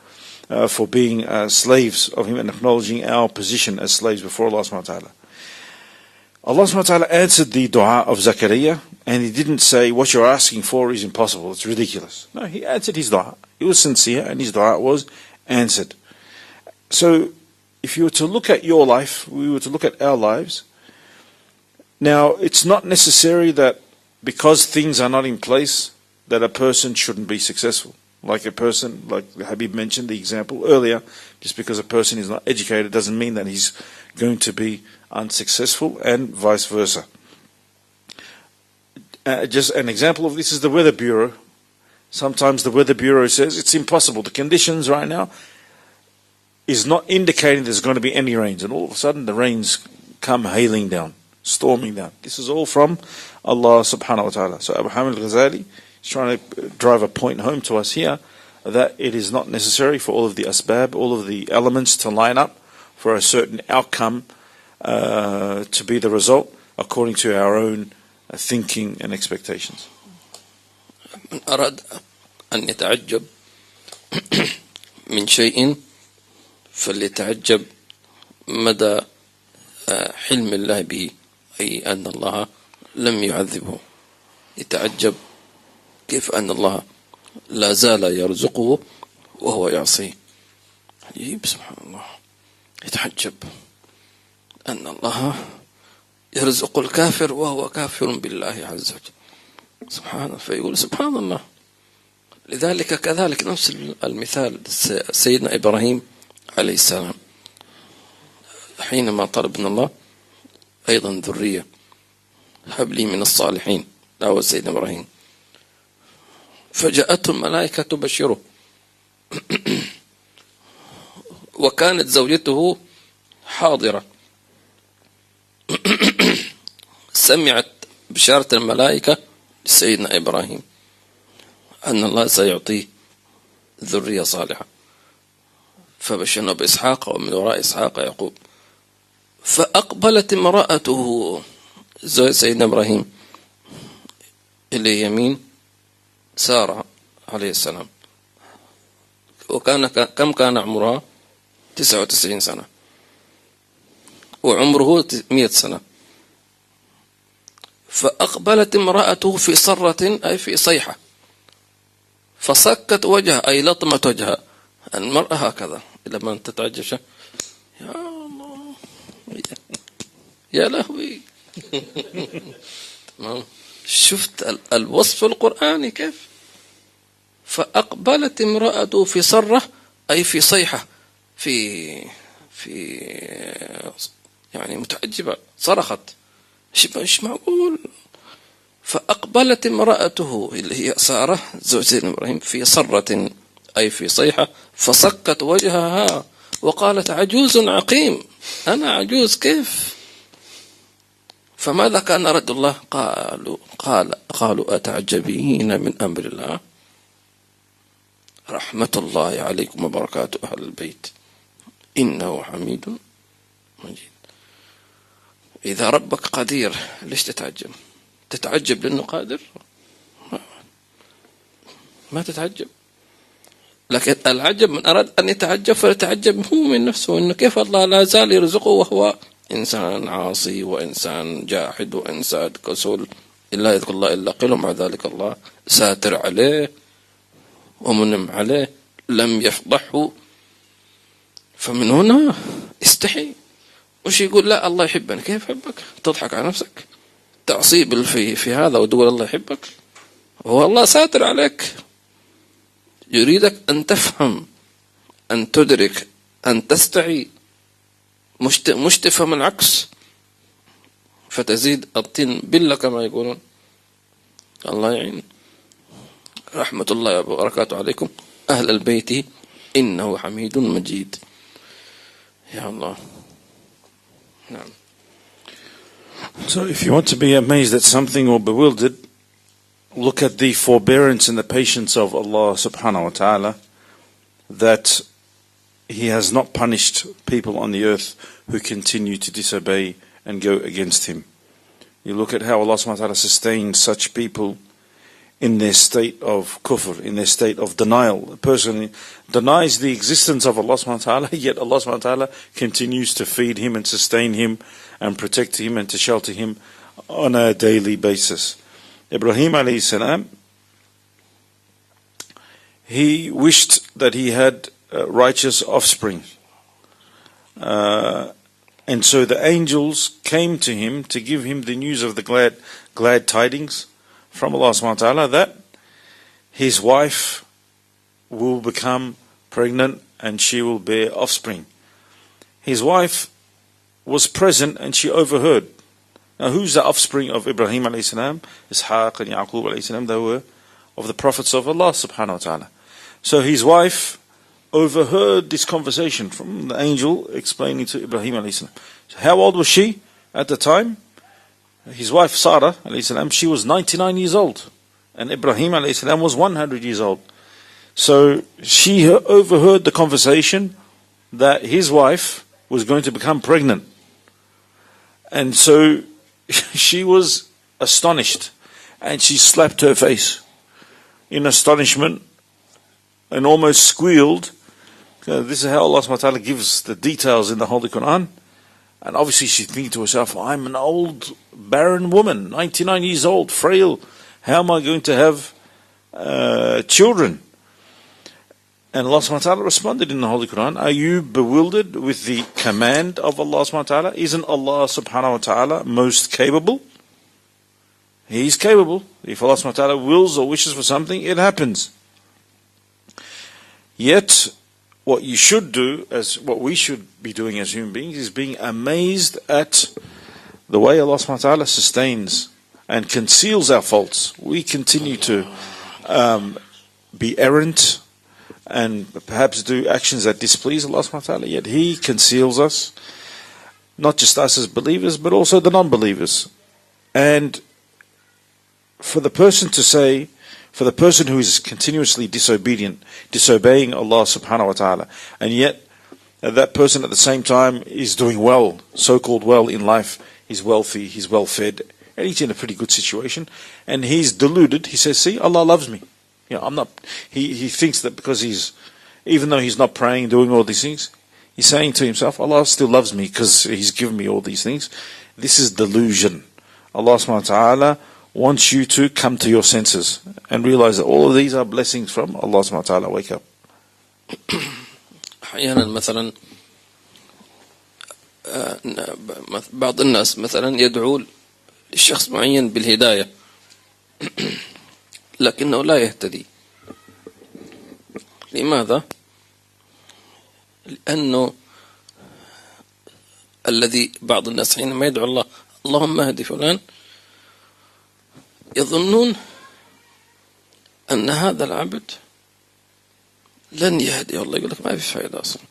for being slaves of Him and acknowledging our position as slaves before Allah subhanahu wa ta'ala. Allah subhanahu wa ta'ala answered the dua of Zakaria, and He didn't say what you're asking for is impossible, it's ridiculous. No, He answered his dua. He was sincere and his dua was answered. So if you were to look at your life, we were to look at our lives. Now, it's not necessary that because things are not in place that a person shouldn't be successful. Like Habib mentioned the example earlier, just because a person is not educated doesn't mean that he's going to be unsuccessful, and vice versa. Just an example of this is the Weather Bureau. Sometimes the Weather Bureau says it's impossible. The conditions right now is not indicating there's going to be any rains, and all of a sudden the rains come hailing down, storming down. This is all from Allah subhanahu wa ta'ala. So Abu Hamid al-Ghazali is trying to drive a point home to us here, that it is not necessary for all of the asbab, all of the elements to line up for a certain outcome to be the result according to our own thinking and expectations. من أراد أن يتعجب من شيء فليتعجب مدى حلم الله به، أي أن الله لم يعذبه. يتعجب كيف أن الله لا زال يرزقه وهو يعصيه. عجيب سبحان الله. يتعجب أن الله يرزق الكافر وهو كافر بالله عز وجل سبحانه، فيقول سبحان الله. لذلك كذلك نفس المثال سيدنا إبراهيم عليه السلام حينما طلب من الله أيضا ذرية، هب لي من الصالحين، دعوة سيدنا إبراهيم، فجاءته الملائكة تبشره وكانت زوجته حاضرة سمعت بشارة الملائكة لسيدنا إبراهيم أن الله سيعطيه ذرية صالحة، فبشرنا بإسحاق ومن وراء إسحاق يعقوب. فأقبلت امرأته زوج سيدنا إبراهيم إلى يمين سارة عليه السلام، كم كان عمرها؟ 99 سنة، وعمره 100 سنة. فأقبلت امرأته في صرة أي في صيحة، فصكت وجهها أي لطمت وجهها. المرأة هكذا إلى من تتعجب، يا الله يا لهوي. تمام، شفت الوصف القرآني كيف؟ فأقبلت امرأته في صرة أي في صيحة، في يعني متعجبة، صرخت، مش معقول. فأقبلت امرأته اللي هي سارة زوج سيدنا إبراهيم في صرة أي في صيحة، فصكت وجهها وقالت عجوز عقيم، أنا عجوز كيف؟ فماذا كان رد الله؟ قالوا أتعجبين من أمر الله، رحمة الله عليكم وبركاته أهل البيت إنه حميد مجيد. إذا ربك قدير ليش تتعجب؟ تتعجب لأنه قادر؟ ما تتعجب. لكن العجب من أراد أن يتعجب فيتعجب هو من نفسه، إنه كيف الله لا زال يرزقه وهو إنسان عاصي وإنسان جاحد وإنسان كسول، إلا يذكر الله إلا قل، مع ذلك الله ساتر عليه ومنم عليه، لم يفضحه. فمن هنا استحي، وش يقول لا الله يحبني، كيف يحبك؟ تضحك على نفسك، تعصيب في هذا وتقول الله يحبك، هو الله ساتر عليك. يريدك أن تفهم، أن تدرك، أن تستعي، مش تفهم العكس فتزيد الطين بلة كما يقولون. الله يعين. رحمة الله وبركاته عليكم أهل البيت إنه حميد مجيد. يا الله. نعم. So if you want to be amazed at something or bewildered, look at the forbearance and the patience of Allah subhanahu wa ta'ala, that He has not punished people on the earth who continue to disobey and go against Him. You look at how Allah subhanahu wa ta'ala sustains such people in their state of kufr, in their state of denial. A person denies the existence of Allah subhanahu wa ta'ala, yet Allah subhanahu wa ta'ala continues to feed him and sustain him and protect him and to shelter him on a daily basis. Ibrahim alayhi salam, he wished that he had righteous offspring. And so the angels came to him to give him the news of the glad tidings from Allah subhanahu wa ta'ala that his wife will become pregnant and she will bear offspring. His wife was present and she overheard. Now who's the offspring of Ibrahim alayhi salam? Ishaq and Yaqub alayhi salam, they were of the prophets of Allah subhanahu wa ta'ala. So his wife overheard this conversation from the angel explaining to Ibrahim alayhi salam. So how old was she at the time? His wife Sarah alayhi salam, she was 99 years old, and Ibrahim alayhi salam was 100 years old. So she overheard the conversation that his wife was going to become pregnant, and so she was astonished, and she slapped her face in astonishment and almost squealed. This is how Allah subhanahu wa ta'ala gives the details in the Holy Quran. And obviously she's thinking to herself, I'm an old barren woman, 99 years old, frail. How am I going to have children? And Allah subhanahu wa ta'ala responded in the Holy Quran, are you bewildered with the command of Allah subhanahu wa ta'ala? Isn't Allah subhanahu wa ta'ala most capable? He is capable. If Allah subhanahu wa ta'ala wills or wishes for something, it happens. Yet, what you should do, as what we should be doing as human beings, is being amazed at the way Allah subhanahu wa ta'ala sustains and conceals our faults. We continue to be errant and perhaps do actions that displease Allah subhanahu wa ta'ala, yet He conceals us, not just us as believers, but also the non-believers. And for the person to say, for the person who is continuously disobeying Allah subhanahu wa ta'ala, and yet that person at the same time is doing well, so-called well in life, he's wealthy, he's well-fed, and he's in a pretty good situation, and he's deluded, he says, see, Allah loves me. I'm not. He thinks that because even though he's not praying, doing all these things, he's saying to himself, Allah still loves me because He's given me all these things. This is delusion. Allah subhanahu wa ta'ala wants you to come to your senses and realize that all of these are blessings from Allah subhanahu wa ta'ala. Wake up. أحيانا مثلا بعض الناس مثلا يدعو لشخص معين بالهداية لكنه لا يهتدي. لماذا؟ لأنه الذي بعض الناس حينما يدعو الله اللهم اهد فلان يظنون أن هذا العبد لن يهدي، والله يقول لك ما في فائدة أصلا،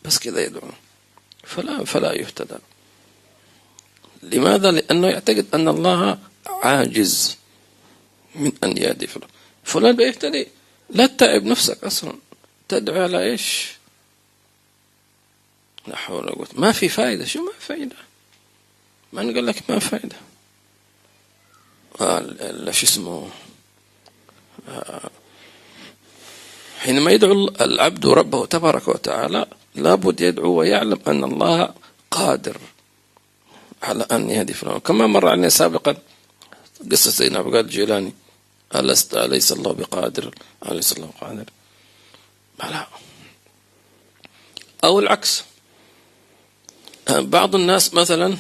بس كذا يدعو فلا يهتدى. لماذا؟ لأنه يعتقد أن الله عاجز من أن يهدي فلان بيهتدي. لا تتعب نفسك أصلا، تدعو على إيش؟ لا حول ولا قوة. ما في فائدة. شو ما فائدة؟ ما نقول لك ما فائدة. شو اسمه حينما يدعو العبد ربه تبارك وتعالى لابد يدعو ويعلم أن الله قادر على أن يهدي فلان. كما مر علينا سابقا قصة سيدنا عبد القادر الجيلاني، أليس الله بقادر؟ أليس الله قادر؟ لا. أو العكس، بعض الناس مثلا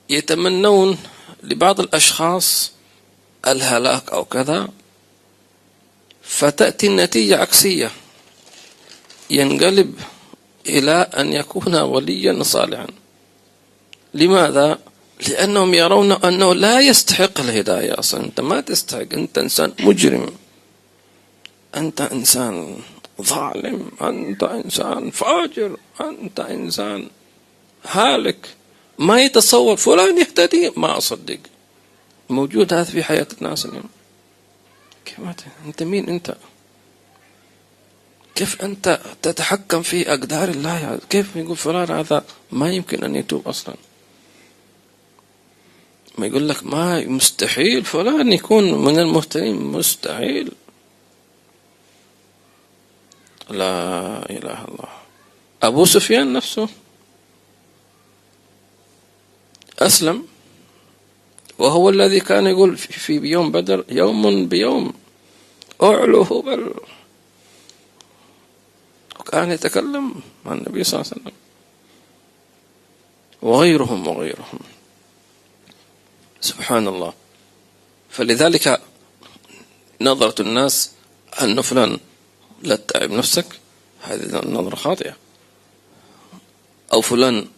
يتمنون لبعض الأشخاص الهلاك أو كذا، فتأتي النتيجة عكسية، ينقلب إلى أن يكون وليا صالحا. لماذا؟ لأنهم يرون أنه لا يستحق الهداية أصلا. أنت ما تستحق، أنت إنسان مجرم، أنت إنسان ظالم، أنت إنسان فاجر، أنت إنسان هالك. ما يتصور فلان يهتدي، ما أصدق. موجود هذا في حياة الناس اليوم. كيف أنت مين أنت؟ كيف أنت تتحكم في أقدار الله؟ كيف يقول فلان هذا ما يمكن أن يتوب أصلا؟ ما يقول لك ما مستحيل فلان يكون من المهتدين، مستحيل. لا إله إلا الله. أبو سفيان نفسه أسلم، وهو الذي كان يقول في يوم بدر يوم بيوم أعلو هبل، وكان يتكلم عن النبي صلى الله عليه وسلم وغيرهم. سبحان الله. فلذلك نظرة الناس أن فلان لا تتعب نفسك، هذه نظرة خاطئة. أو فلان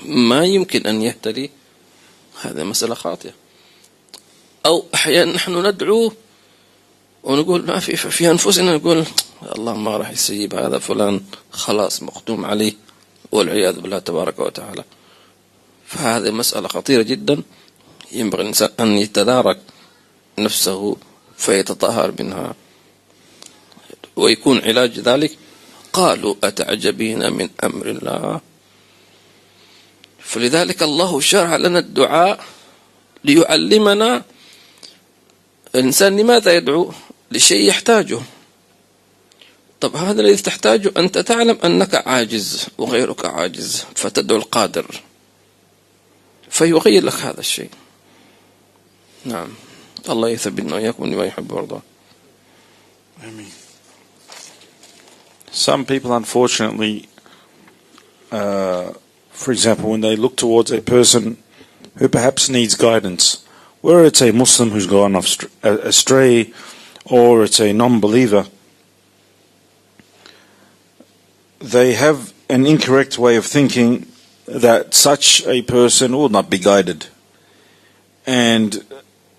ما يمكن أن يهتدي، هذا مسألة خاطئة. أو أحيانا نحن ندعو ونقول ما في أنفسنا، نقول الله ما راح يسيب هذا فلان، خلاص مختوم عليه، والعياذ بالله تبارك وتعالى. فهذه مسألة خطيرة جدا، ينبغي الإنسان أن يتدارك نفسه فيتطهر منها، ويكون علاج ذلك قالوا أتعجبين من أمر الله. فلذلك الله شرع لنا الدعاء ليعلمنا الإنسان لماذا يدعو، لشيء يحتاجه. طب هذا الذي تحتاجه أنت تعلم أنك عاجز وغيرك عاجز، فتدعو القادر فيغير لك هذا الشيء. نعم، الله يثبتنا وإياكم لما يحب ويرضى. Amen. Some people, unfortunately, for example, when they look towards a person who perhaps needs guidance, whether it's a Muslim who's gone astray or it's a non-believer, they have an incorrect way of thinking that such a person will not be guided. And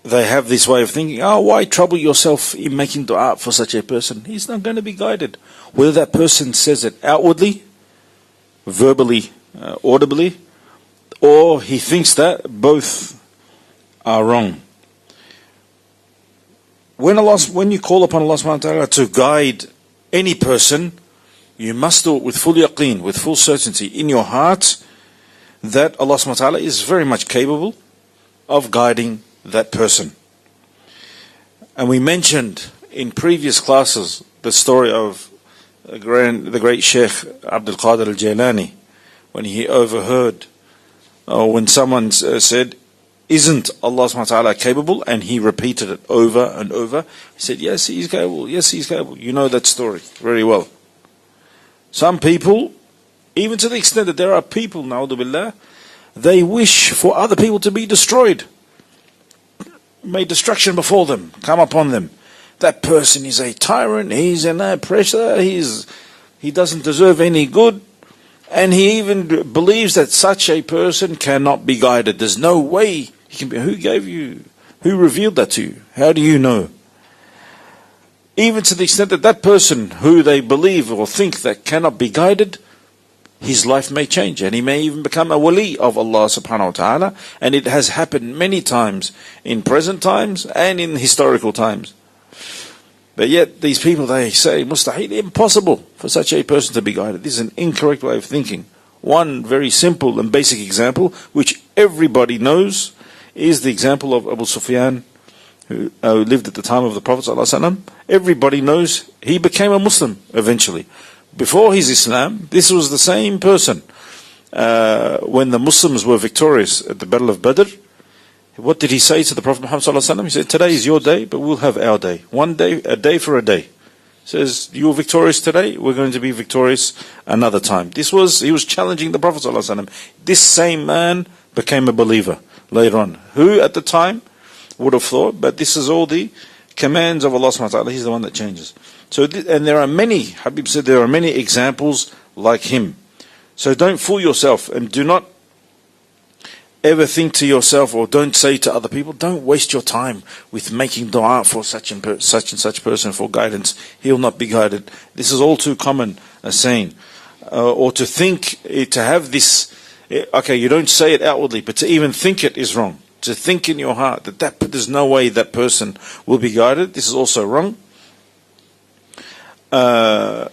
they have this way of thinking, oh, why trouble yourself in making dua for such a person? He's not going to be guided. Whether that person says it outwardly, verbally, audibly, or he thinks that, both are wrong. When you call upon Allah subhanahu wa ta'ala to guide any person, you must do it with full yaqeen, with full certainty in your heart that Allah subhanahu wa ta'ala is very much capable of guiding that person. And we mentioned in previous classes the story of the great Sheikh Abdul Qadir al-Jailani, when he overheard when someone said, isn't Allah subhanahu wa ta'ala capable? And he repeated it over and over. He said, yes, he is capable. Yes, he is capable. You know that story very well. Some people, even to the extent that there are people, na'udhu billah, they wish for other people to be destroyed. May destruction befall them, come upon them. That person is a tyrant, he's an oppressor, he doesn't deserve any good. And he even believes that such a person cannot be guided. There's no way he can be. Who revealed that to you? How do you know? Even to the extent that that person who they believe or think that cannot be guided, his life may change and he may even become a wali of Allah subhanahu wa ta'ala. And it has happened many times in present times and in historical times. But yet these people, they say mustahil, impossible for such a person to be guided. This is an incorrect way of thinking. One very simple and basic example, which everybody knows, is the example of Abu Sufyan who lived at the time of the Prophet ﷺ, everybody knows he became a Muslim eventually. Before his Islam, this was the same person. When the Muslims were victorious at the Battle of Badr, what did he say to the Prophet Muhammad ﷺ? He said, today is your day, but we'll have our day. One day, a day for a day. He says, you were victorious today, we're going to be victorious another time. He was challenging the Prophet ﷺ. This same man became a believer later on. Who at the time would have thought? But this is all the commands of Allah subhanahu wa ta'ala. He's the one that changes. And there are many, Habib said, there are many examples like him. So don't fool yourself, and do not ever think to yourself, or don't say to other people, don't waste your time with making dua for such and such person for guidance. He'll not be guided. This is all too common a saying. Or to think, to have this, okay, you don't say it outwardly, but to even think it is wrong. To think in your heart that there's no way that person will be guided, this is also wrong. And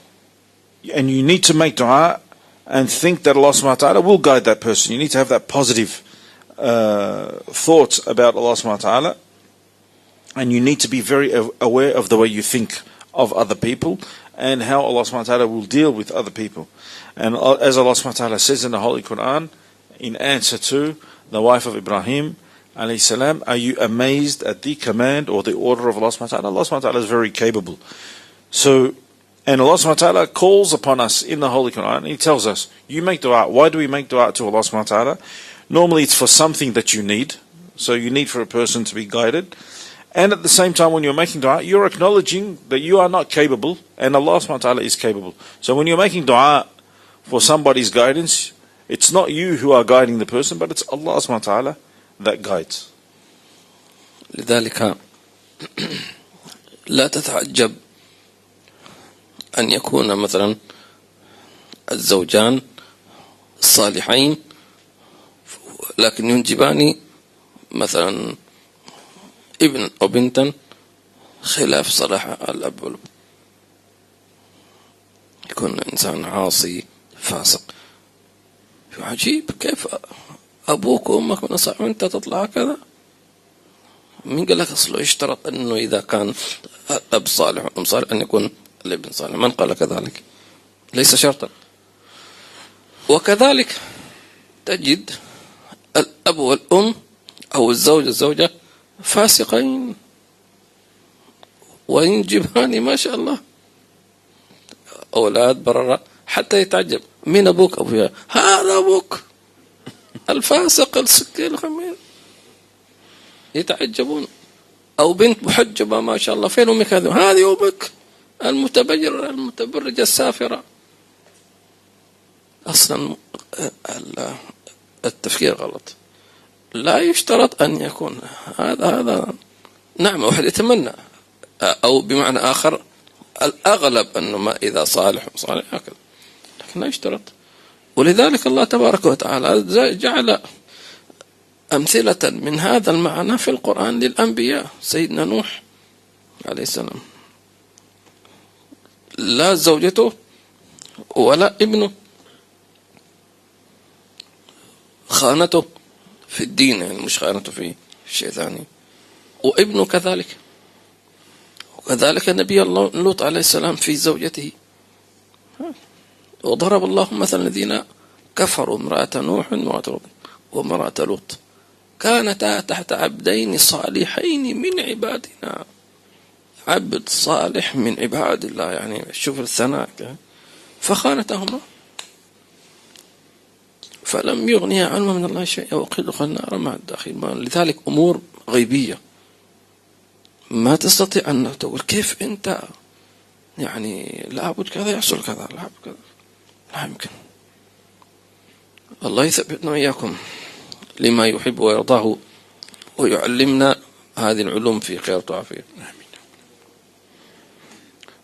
you need to make dua and think that Allah subhanahu wa ta'ala will guide that person. You need to have that positive thoughts about Allah subhanahu wa ta'ala, and you need to be very aware of the way you think of other people and how Allah subhanahu wa ta'ala will deal with other people. And as Allah subhanahu wa ta'ala says in the Holy Quran, in answer to the wife of Ibrahim alayhi salam, are you amazed at the command or the order of Allah subhanahu wa ta'ala? Allah subhanahu wa ta'ala is very capable. And Allah subhanahu wa ta'ala calls upon us in the Holy Quran. He tells us, you make dua. Why do we make dua to Allah subhanahu wa ta'ala? Normally it's for something that you need. So you need for a person to be guided. And at the same time, when you're making dua, you're acknowledging that you are not capable and Allah subhanahu wa ta'ala is capable. So when you're making dua for somebody's guidance, it's not you who are guiding the person, but it's Allah subhanahu wa ta'ala that guides. لذلك لا تتعجب أن يكون مثلا الزوجان الصالحين لكن ينجبان مثلا ابن أو بنتا خلاف صلاح الأب والأم. يكون إنسان عاصي فاسق. عجيب، كيف أبوك وأمك من صالح وأنت تطلع كذا؟ مين قال لك أصله يشترط أنه إذا كان الأب صالح والأم صالح أن يكون الابن صالح؟ من قال كذلك؟ ليس شرطا. وكذلك تجد الأب والأم أو الزوجة فاسقين وينجبان ما شاء الله أولاد بررة، حتى يتعجب من أبوك؟ أبويا هذا أبوك الفاسق السكين الخمير، يتعجبون. أو بنت محجبة ما شاء الله، فين أمك؟ هذه أمك المتبرجة السافرة. أصلا التفكير غلط. لا يشترط أن يكون هذا نعم واحد يتمنى، أو بمعنى آخر الأغلب أنه ما إذا صالح هكذا، لكن لا يشترط. ولذلك الله تبارك وتعالى جعل أمثلة من هذا المعنى في القرآن للأنبياء. سيدنا نوح عليه السلام لا زوجته ولا ابنه خانته في الدين، يعني مش خانته في شيء ثاني، وابنه كذلك. وكذلك نبي الله لوط عليه السلام في زوجته. وضرب الله مثلا الذين كفروا امرأة نوح وامرأة لوط كانتا تحت عبدين صالحين من عبادنا. عبد صالح من عباد الله، يعني شوف الثناء، فخانتهما فلم يغنيها عنهما من الله شيئا وقيل ادخلا النار مع الداخلين. لذلك أمور غيبية ما تستطيع أن تقول كيف أنت يعني لابد كذا يحصل كذا، لابد كذا، لا يمكن. الله يثبتنا وإياكم لما يحب ويرضاه ويعلمنا هذه العلوم في خير وعافية.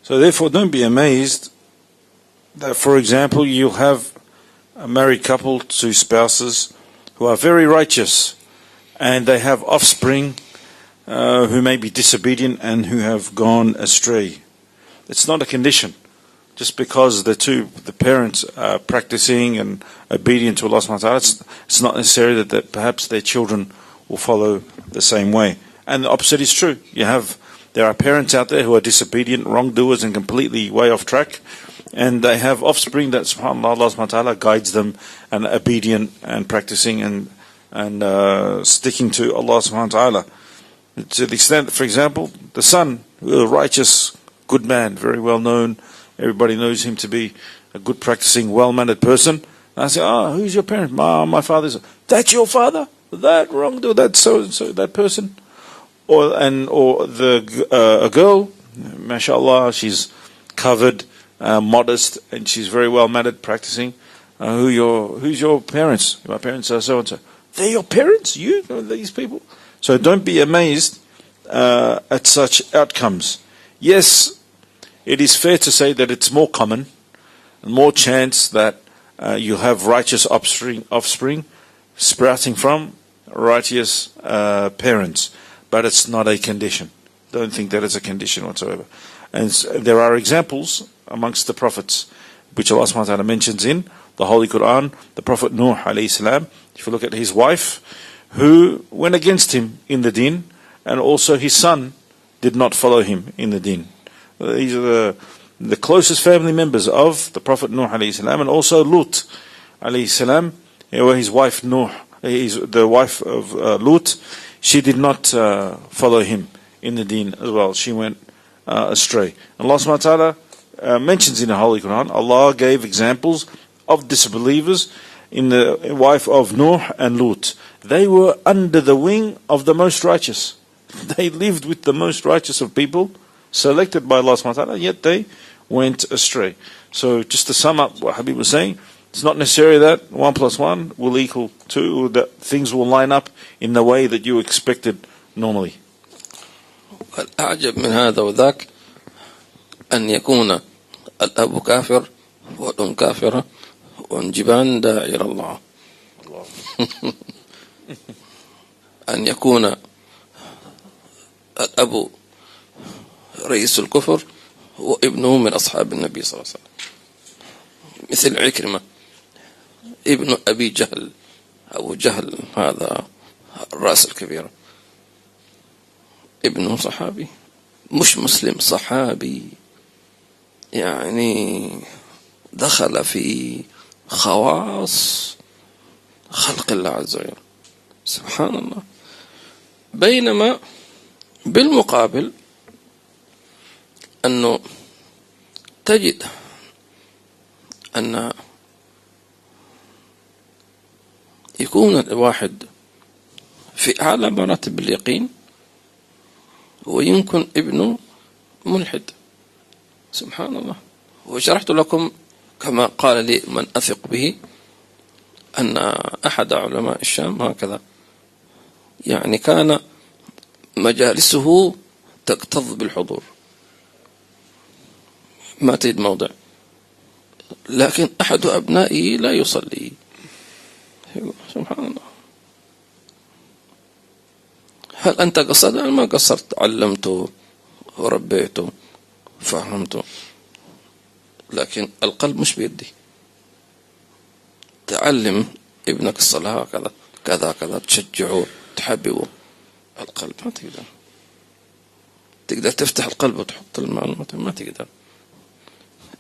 So therefore don't be amazed that, for example, you have a married couple, two spouses who are very righteous and they have offspring who may be disobedient and who have gone astray. It's not a condition. Just because the parents are practicing and obedient to Allah subhanahu wa ta'ala, it's not necessary that perhaps their children will follow the same way. And the opposite is true. There are parents out there who are disobedient, wrongdoers, and completely way off track. And they have offspring that, subhanAllah, Allah subhanahu wa ta'ala guides them and obedient and practicing and sticking to Allah subhanahu wa ta'ala. To the extent, for example, the son, a righteous, good man, very well known. Everybody knows him to be a good practicing, well-mannered person. And I say, who's your parent? My father's. That's your father? That wrongdoer, that's so-and-so, that person? Or a girl, mashallah, she's covered, modest, and she's very well-mannered, practicing. Who's your parents? My parents are so-and-so. They're your parents? You? These people? So don't be amazed at such outcomes. Yes, it is fair to say that it's more common and more chance that you have righteous offspring sprouting from righteous parents, but it's not a condition. Don't think that it's a condition whatsoever. And there are examples amongst the prophets which Allah subhanahu wa ta'ala mentions in the Holy Quran. The Prophet Nuh alayhi salam, if you look at his wife, who went against him in the Deen, and also his son did not follow him in the Deen. These are the closest family members of the Prophet Nuh alayhi salam, and also Lut alayhi salam, his wife Nuh, the wife of Lut, she did not follow him in the Deen as well. She went astray. Allah subhanahu wa ta'ala mentions in the Holy Quran, Allah gave examples of disbelievers in the wife of Nuh and Lut. They were under the wing of the most righteous. They lived with the most righteous of people, selected by Allah subhanahu wa ta'ala, yet they went astray. So just to sum up what Habib was saying, it's not necessarily that 1 + 1 will equal 2, or that things will line up in the way that you expected normally. والأعجب من هذا وذاك أن يكون الأب كافر والأم كافرة وانجبان داعي إلى الله. أن يكون الأب رئيس الكفر وابنه من أصحاب النبي صلى الله عليه وسلم، مثل عكرمة ابن أبي جهل، أبو جهل هذا الرأس الكبير، ابنه صحابي، مش مسلم، صحابي، يعني دخل في خواص خلق الله عز وجل، سبحان الله. بينما بالمقابل أنه تجد أن يكون الواحد في أعلى مراتب اليقين ويمكن ابنه ملحد، سبحان الله. وشرحت لكم كما قال لي من أثق به أن أحد علماء الشام هكذا، يعني كان مجالسه تكتظ بالحضور، ما تجد موضع، لكن أحد أبنائه لا يصلي، سبحان الله. هل أنت قصرت؟ أنا ما قصرت، علمته وربيته فهمته، لكن القلب مش بيدي. تعلم ابنك الصلاة كذا كذا كذا، تشجعه تحببه، القلب ما تقدر تفتح القلب وتحط المعلومات، ما تقدر.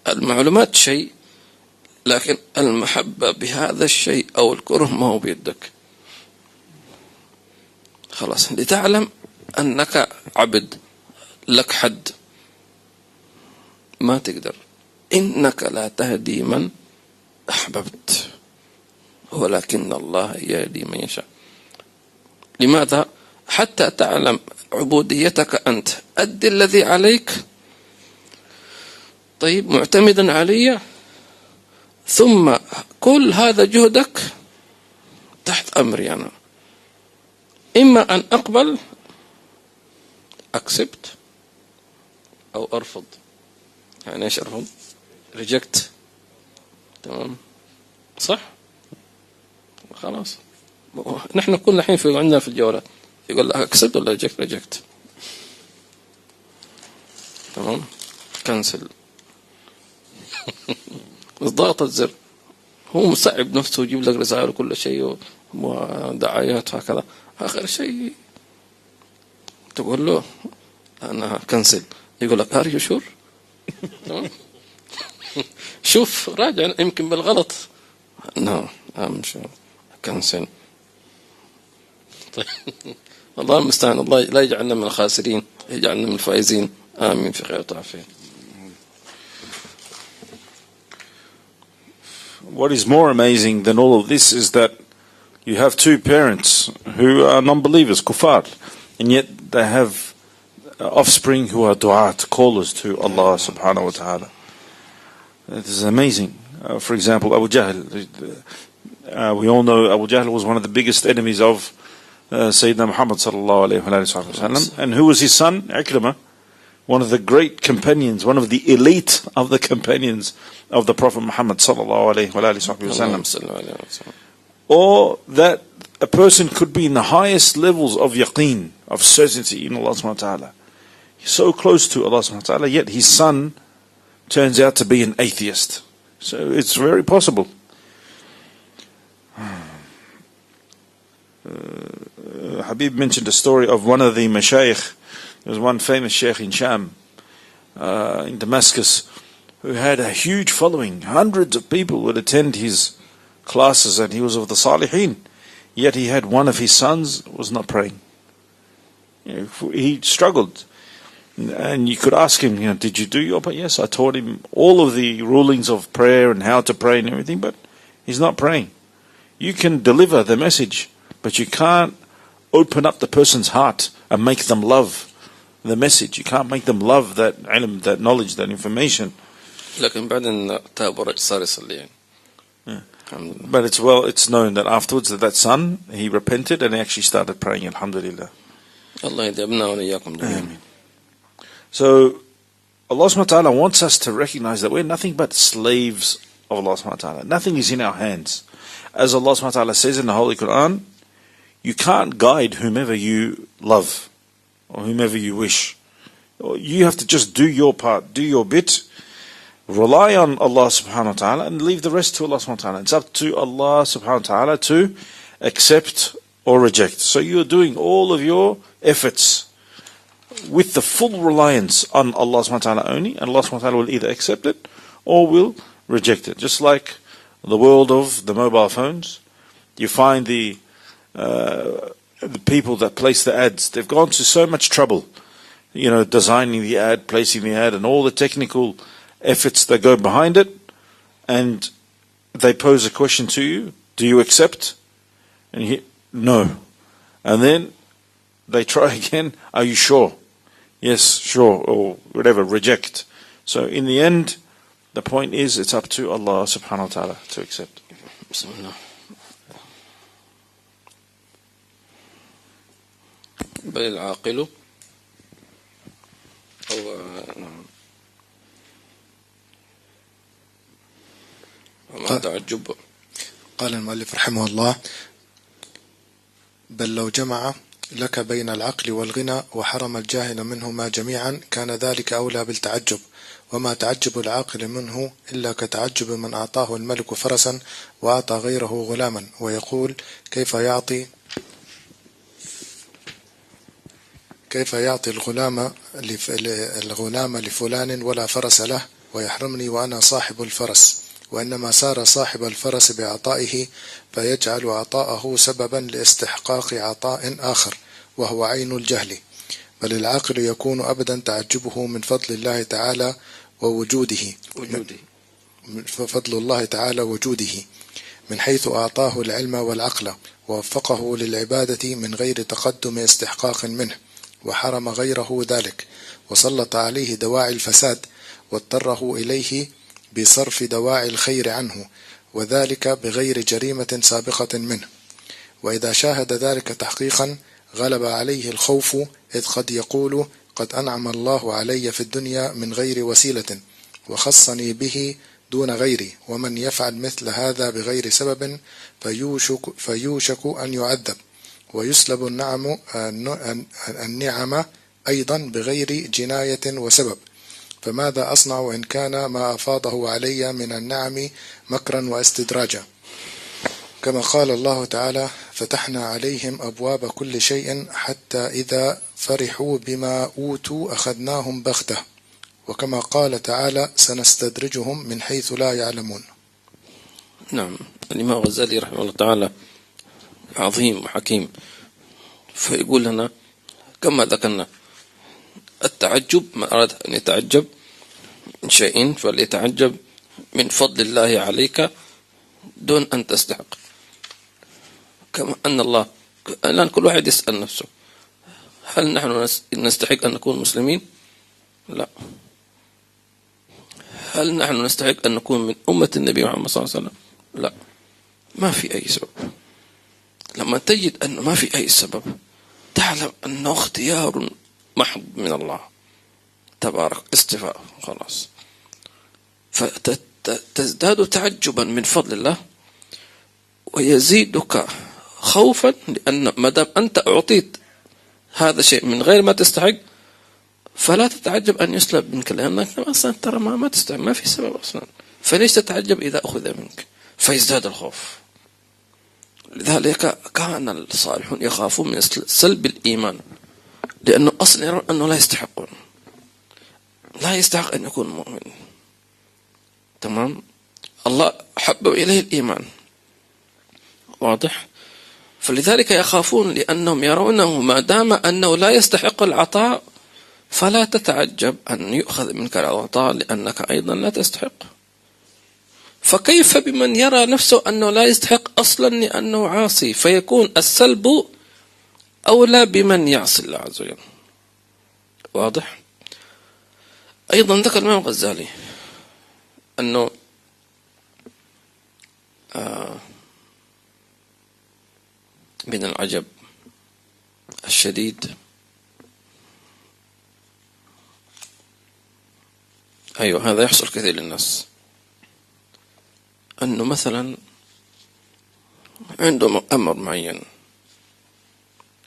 المعلومات شيء، لكن المحبة بهذا الشيء أو الكره ما هو بيدك. خلاص لتعلم أنك عبد، لك حد، ما تقدر. إنك لا تهدي من أحببت ولكن الله يهدي من يشاء. لماذا؟ حتى تعلم عبوديتك أنت، أدي الذي عليك، طيب معتمدا علي، ثم كل هذا جهدك تحت أمري أنا، إما أن أقبل accept أو أرفض. يعني إيش أرفض؟ reject، تمام، صح؟ خلاص نحن كل حين في عندنا في الجوالات يقول لك accept ولا reject، تمام، cancel. ضغط الزر، هو مصعب نفسه ويجيب لك رسائل وكل شيء ودعايات وهكذا، آخر شيء تقول له أنا كنسل، يقول لك are you sure؟ شوف راجع يمكن بالغلط. no I'm sure كنسل. طيب الله المستعان، الله لا يجعلنا من الخاسرين، يجعلنا من الفائزين. آمين في خير وعافية. What is more amazing than all of this is that you have two parents who are non-believers, kuffar, and yet they have offspring who are du'at, callers to Allah subhanahu wa ta'ala. This is amazing. For example, Abu Jahl. We all know Abu Jahl was one of the biggest enemies of Sayyidina Muhammad sallallahu alayhi wa sallam. And who was his son? Ikrimah, one of the great companions, one of the elite of the companions of the Prophet Muhammad sallallahu alayhi wa sallam. Or that a person could be in the highest levels of yaqeen, of certainty in Allah subhanahu wa ta'ala. He's so close to Allah subhanahu wa ta'ala, yet his son turns out to be an atheist. So it's very possible. Habib mentioned a story of one of the mashayikh. There was one famous sheikh in Sham, in Damascus, who had a huge following. Hundreds of people would attend his classes, and he was of the Salihin. Yet he had one of his sons was not praying. He struggled. And you could ask him, did you do your part? Yes, I taught him all of the rulings of prayer and how to pray and everything, but he's not praying. You can deliver the message, but you can't open up the person's heart and make them love the message. You can't make them love that ilm, that knowledge, that information. لكن بعدين تاب ورجع صار يصلي. But it's known that afterwards that son, he repented and he actually started praying, alhamdulillah. الله يهدي أبنائنا وإياكم جميعا. So Allah subhanahu wa ta'ala wants us to recognize that we're nothing but slaves of Allah subhanahu wa ta'ala. Nothing is in our hands. As Allah subhanahu wa ta'ala says in the Holy Quran, you can't guide whomever you love or whomever you wish. You have to just do your part, do your bit, rely on Allah subhanahu wa ta'ala and leave the rest to Allah subhanahu wa ta'ala. It's up to Allah subhanahu wa ta'ala to accept or reject. So you're doing all of your efforts with the full reliance on Allah subhanahu wa ta'ala only, and Allah subhanahu wa ta'ala will either accept it or will reject it. Just like the world of the mobile phones, you find the people that place the ads, they've gone to so much trouble, designing the ad, placing the ad, and all the technical efforts that go behind it, and they pose a question to you, do you accept? And no. And then they try again, are you sure? Yes, sure, or whatever, reject. So in the end, the point is, it's up to Allah subhanahu wa ta'ala to accept. Bismillah. بل العاقل وما تعجب. قال المؤلف رحمه الله: بل لو جمع لك بين العقل والغنى وحرم الجاهل منهما جميعا كان ذلك أولى بالتعجب، وما تعجب العاقل منه إلا كتعجب من أعطاه الملك فرسا وأعطى غيره غلاما، ويقول كيف يعطي الغلام لفلان ولا فرس له ويحرمني وأنا صاحب الفرس، وإنما سار صاحب الفرس بإعطائه فيجعل عطاءه سببا لاستحقاق عطاء آخر وهو عين الجهل. بل العاقل يكون أبدا تعجبه من فضل الله تعالى وجوده من حيث أعطاه العلم والعقل ووفقه للعبادة من غير تقدم استحقاق منه، وحرم غيره ذلك، وسلط عليه دواعي الفساد واضطره إليه بصرف دواعي الخير عنه، وذلك بغير جريمة سابقة منه. وإذا شاهد ذلك تحقيقا غلب عليه الخوف، إذ قد يقول قد أنعم الله علي في الدنيا من غير وسيلة وخصني به دون غيري، ومن يفعل مثل هذا بغير سبب فيوشك أن يعذب ويسلب النعم أيضا بغير جناية وسبب. فماذا أصنع إن كان ما أفاضه علي من النعم مكرا واستدراجا؟ كما قال الله تعالى: فتحنا عليهم أبواب كل شيء حتى إذا فرحوا بما أوتوا أخذناهم بغتة، وكما قال تعالى سنستدرجهم من حيث لا يعلمون. نعم، الإمام الغزالي رحمه الله تعالى عظيم وحكيم، فيقول لنا كما ذكرنا التعجب، ما أراد أن يتعجب من شيء فليتعجب من فضل الله عليك دون أن تستحق. كما أن الله الآن كل واحد يسأل نفسه هل نحن نستحق أن نكون مسلمين؟ لا. هل نحن نستحق أن نكون من أمة النبي محمد صلى الله عليه وسلم؟ لا، ما في أي سبب. لما تجد أنه ما في أي سبب تعلم أنه اختيار محض من الله تبارك، استفاء خلاص، فتزداد تعجبا من فضل الله ويزيدك خوفا، لأن ما دام أنت أعطيت هذا الشيء من غير ما تستحق فلا تتعجب أن يسلب منك، لأنك أصلا ترى ما تستحق، ما في سبب أصلا، فليش تتعجب إذا أخذ منك؟ فيزداد الخوف. لذلك كان الصالحون يخافون من سلب الإيمان، لأنه أصلا يرون أنه لا يستحقون، لا يستحق أن يكون مؤمن. تمام؟ الله حبب إليه الإيمان، واضح؟ فلذلك يخافون، لأنهم يرونه ما دام أنه لا يستحق العطاء فلا تتعجب أن يؤخذ منك العطاء لأنك أيضا لا تستحق. فكيف بمن يرى نفسه أنه لا يستحق أصلا لأنه عاصي، فيكون السلب أولى بمن يعصي الله عز وجل. واضح؟ أيضا ذكر الإمام الغزالي أنه من العجب الشديد، أيوة هذا يحصل كثير للناس، أنه مثلا عنده أمر معين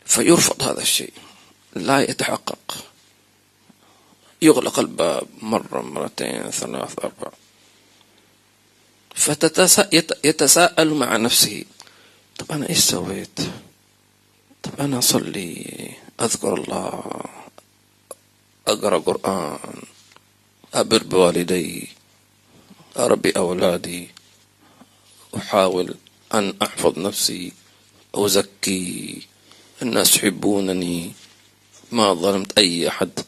فيرفض هذا الشيء، لا يتحقق، يغلق الباب مرة مرتين ثلاث أربع، فيتساءل مع نفسه طب أنا إيش سويت؟ طب أنا أصلي، أذكر الله، أقرأ قرآن، أبر بوالدي، أربي أولادي، أحاول أن أحفظ نفسي، أزكي، الناس يحبونني، ما ظلمت أي أحد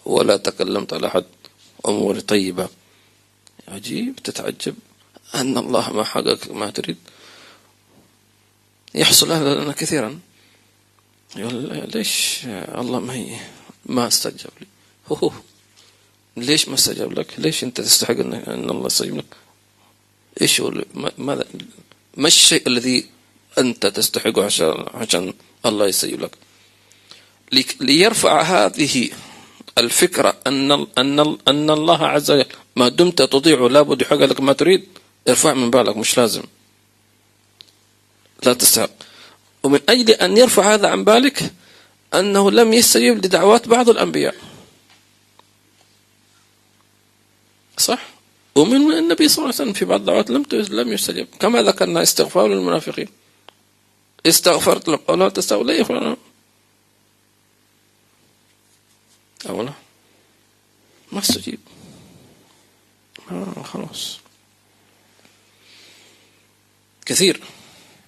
ولا تكلمت على أحد، أموري طيبة. عجيب، تتعجب أن الله ما حقق ما تريد. يحصل هذا لنا كثيرا، يقول ليش الله ما استجاب لي؟ ليش ما استجاب لك؟ ليش أنت تستحق أن الله يستجيب لك؟ إيش ماذا؟ ما الشيء الذي أنت تستحقه عشان الله يستجيب لك؟ ليرفع هذه الفكرة أن الله عز وجل ما دمت تطيعه لابد يحقق لك ما تريد، ارفع من بالك، مش لازم، لا تستحق. ومن أجل أن يرفع هذا عن بالك أنه لم يستجيب لدعوات بعض الأنبياء، صح؟ ومن النبي صلى الله عليه وسلم في بعض الدعوات لم يستجب، كما ذكرنا استغفار للمنافقين، استغفرت لهم أو لا تستغفر لا يغفر لهم، أولا ما استجيب، خلاص. كثير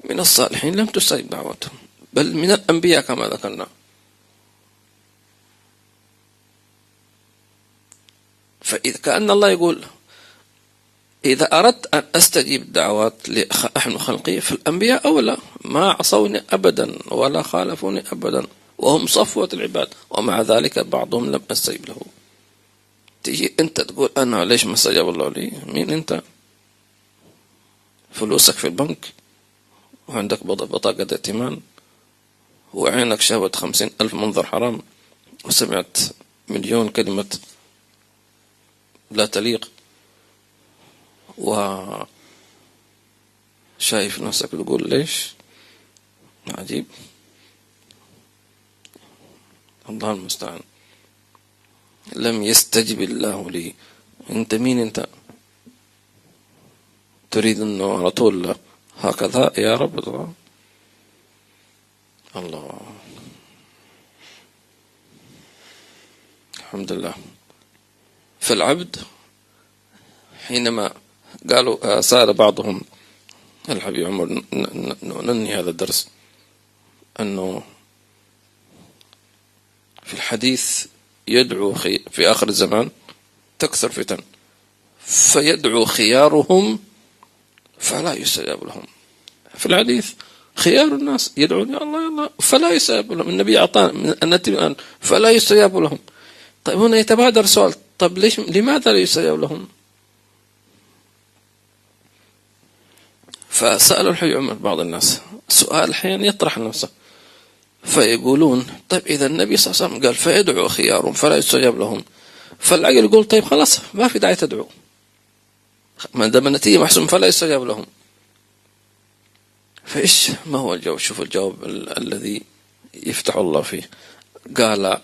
من الصالحين لم تستجب دعوتهم، بل من الأنبياء كما ذكرنا. فإذا كأن الله يقول إذا أردت أن أستجيب دعوات لأحد خلقي فالأنبياء أولى، ما عصوني أبدا ولا خالفوني أبدا وهم صفوة العباد، ومع ذلك بعضهم لم أستجيب له. تيجي أنت تقول أنا ليش ما استجاب الله لي؟ مين أنت؟ فلوسك في البنك وعندك بطاقة ائتمان وعينك شاهدت 50,000 منظر حرام وسمعت مليون كلمة لا تليق، وشايف نفسك تقول ليش؟ عجيب، الله المستعان. لم يستجب الله لي، انت مين انت؟ تريد انه على طول هكذا يا رب؟ الله. الحمد لله. فالعبد حينما قالوا سأل بعضهم الحبيب عمر ننهي هذا الدرس أنه في الحديث يدعو في آخر الزمان تكثر فتن فيدعو خيارهم فلا يستجاب لهم. في الحديث خيار الناس يدعون يا الله يا الله فلا يستجاب لهم. النبي أعطانا الآن فلا يستجاب لهم. طيب هنا يتبادر سؤال، طيب لماذا لا يستجاب لهم؟ فسألوا الحبيب عمر بعض الناس سؤال أحيانا يطرح نفسه فيقولون طيب إذا النبي صلى الله عليه وسلم قال فيدعو خيارهم فلا يستجاب لهم، فالعقل يقول طيب خلاص ما في داعي تدعو ما دام النتيجة محسوم فلا يستجاب لهم. فإيش ما هو الجواب؟ شوف الجواب الذي يفتح الله فيه. قال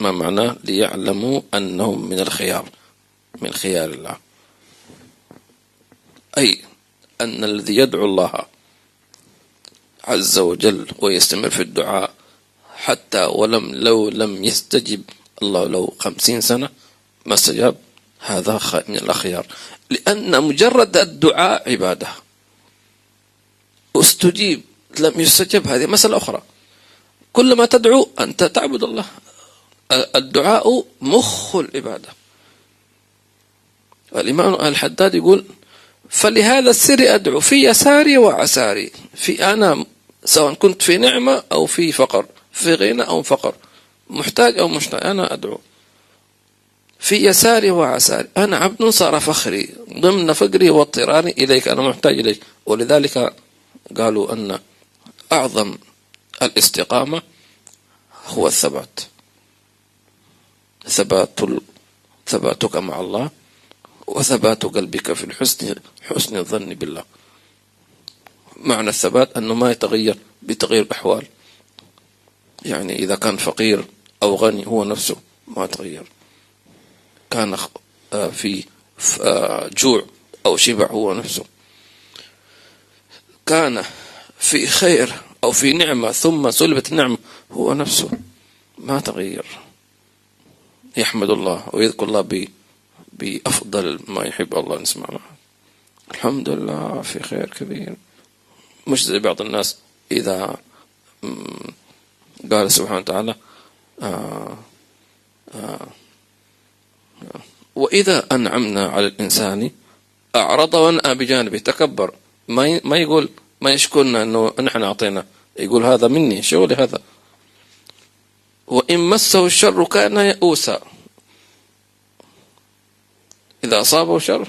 ما معناه ليعلموا أنهم من الخيار، من خيار الله، أي أن الذي يدعو الله عز وجل ويستمر في الدعاء حتى لو لم يستجب الله لو 50 سنة ما استجاب، هذا من الأخيار، لأن مجرد الدعاء عبادة. استجيب لم يستجب هذه مسألة أخرى. كل ما تدعو أنت تعبد الله. الدعاء مخ العبادة. الإمام الحداد يقول فلهذا السر أدعو في يساري وعساري، في أنا سواء كنت في نعمة أو في فقر، في غنى أو فقر، محتاج أو مشتاق، أنا أدعو في يساري وعساري. أنا عبد صار فخري ضمن فقري واضطراري إليك، أنا محتاج إليك. ولذلك قالوا أن أعظم الاستقامة هو الثبات، ثباتك مع الله وثبات قلبك في حسن الظن بالله. معنى الثبات أنه ما يتغير بتغيير الأحوال، يعني إذا كان فقير أو غني هو نفسه ما تغير، كان في جوع أو شبع هو نفسه، كان في خير أو في نعمة ثم سلبت النعمة هو نفسه ما تغير. يحمد الله ويذكر الله بأفضل ما يحب الله نسمع معه. الحمد لله في خير كبير. مش زي بعض الناس إذا قال سبحانه وتعالى وإذا أنعمنا على الإنسان أعرض وانأى بجانبه، تكبر، ما يقول ما يشكرنا أنه نحن أعطينا، يقول هذا مني شغلي هذا. وإن مسه الشر كان يئوسا، إذا أصابه شر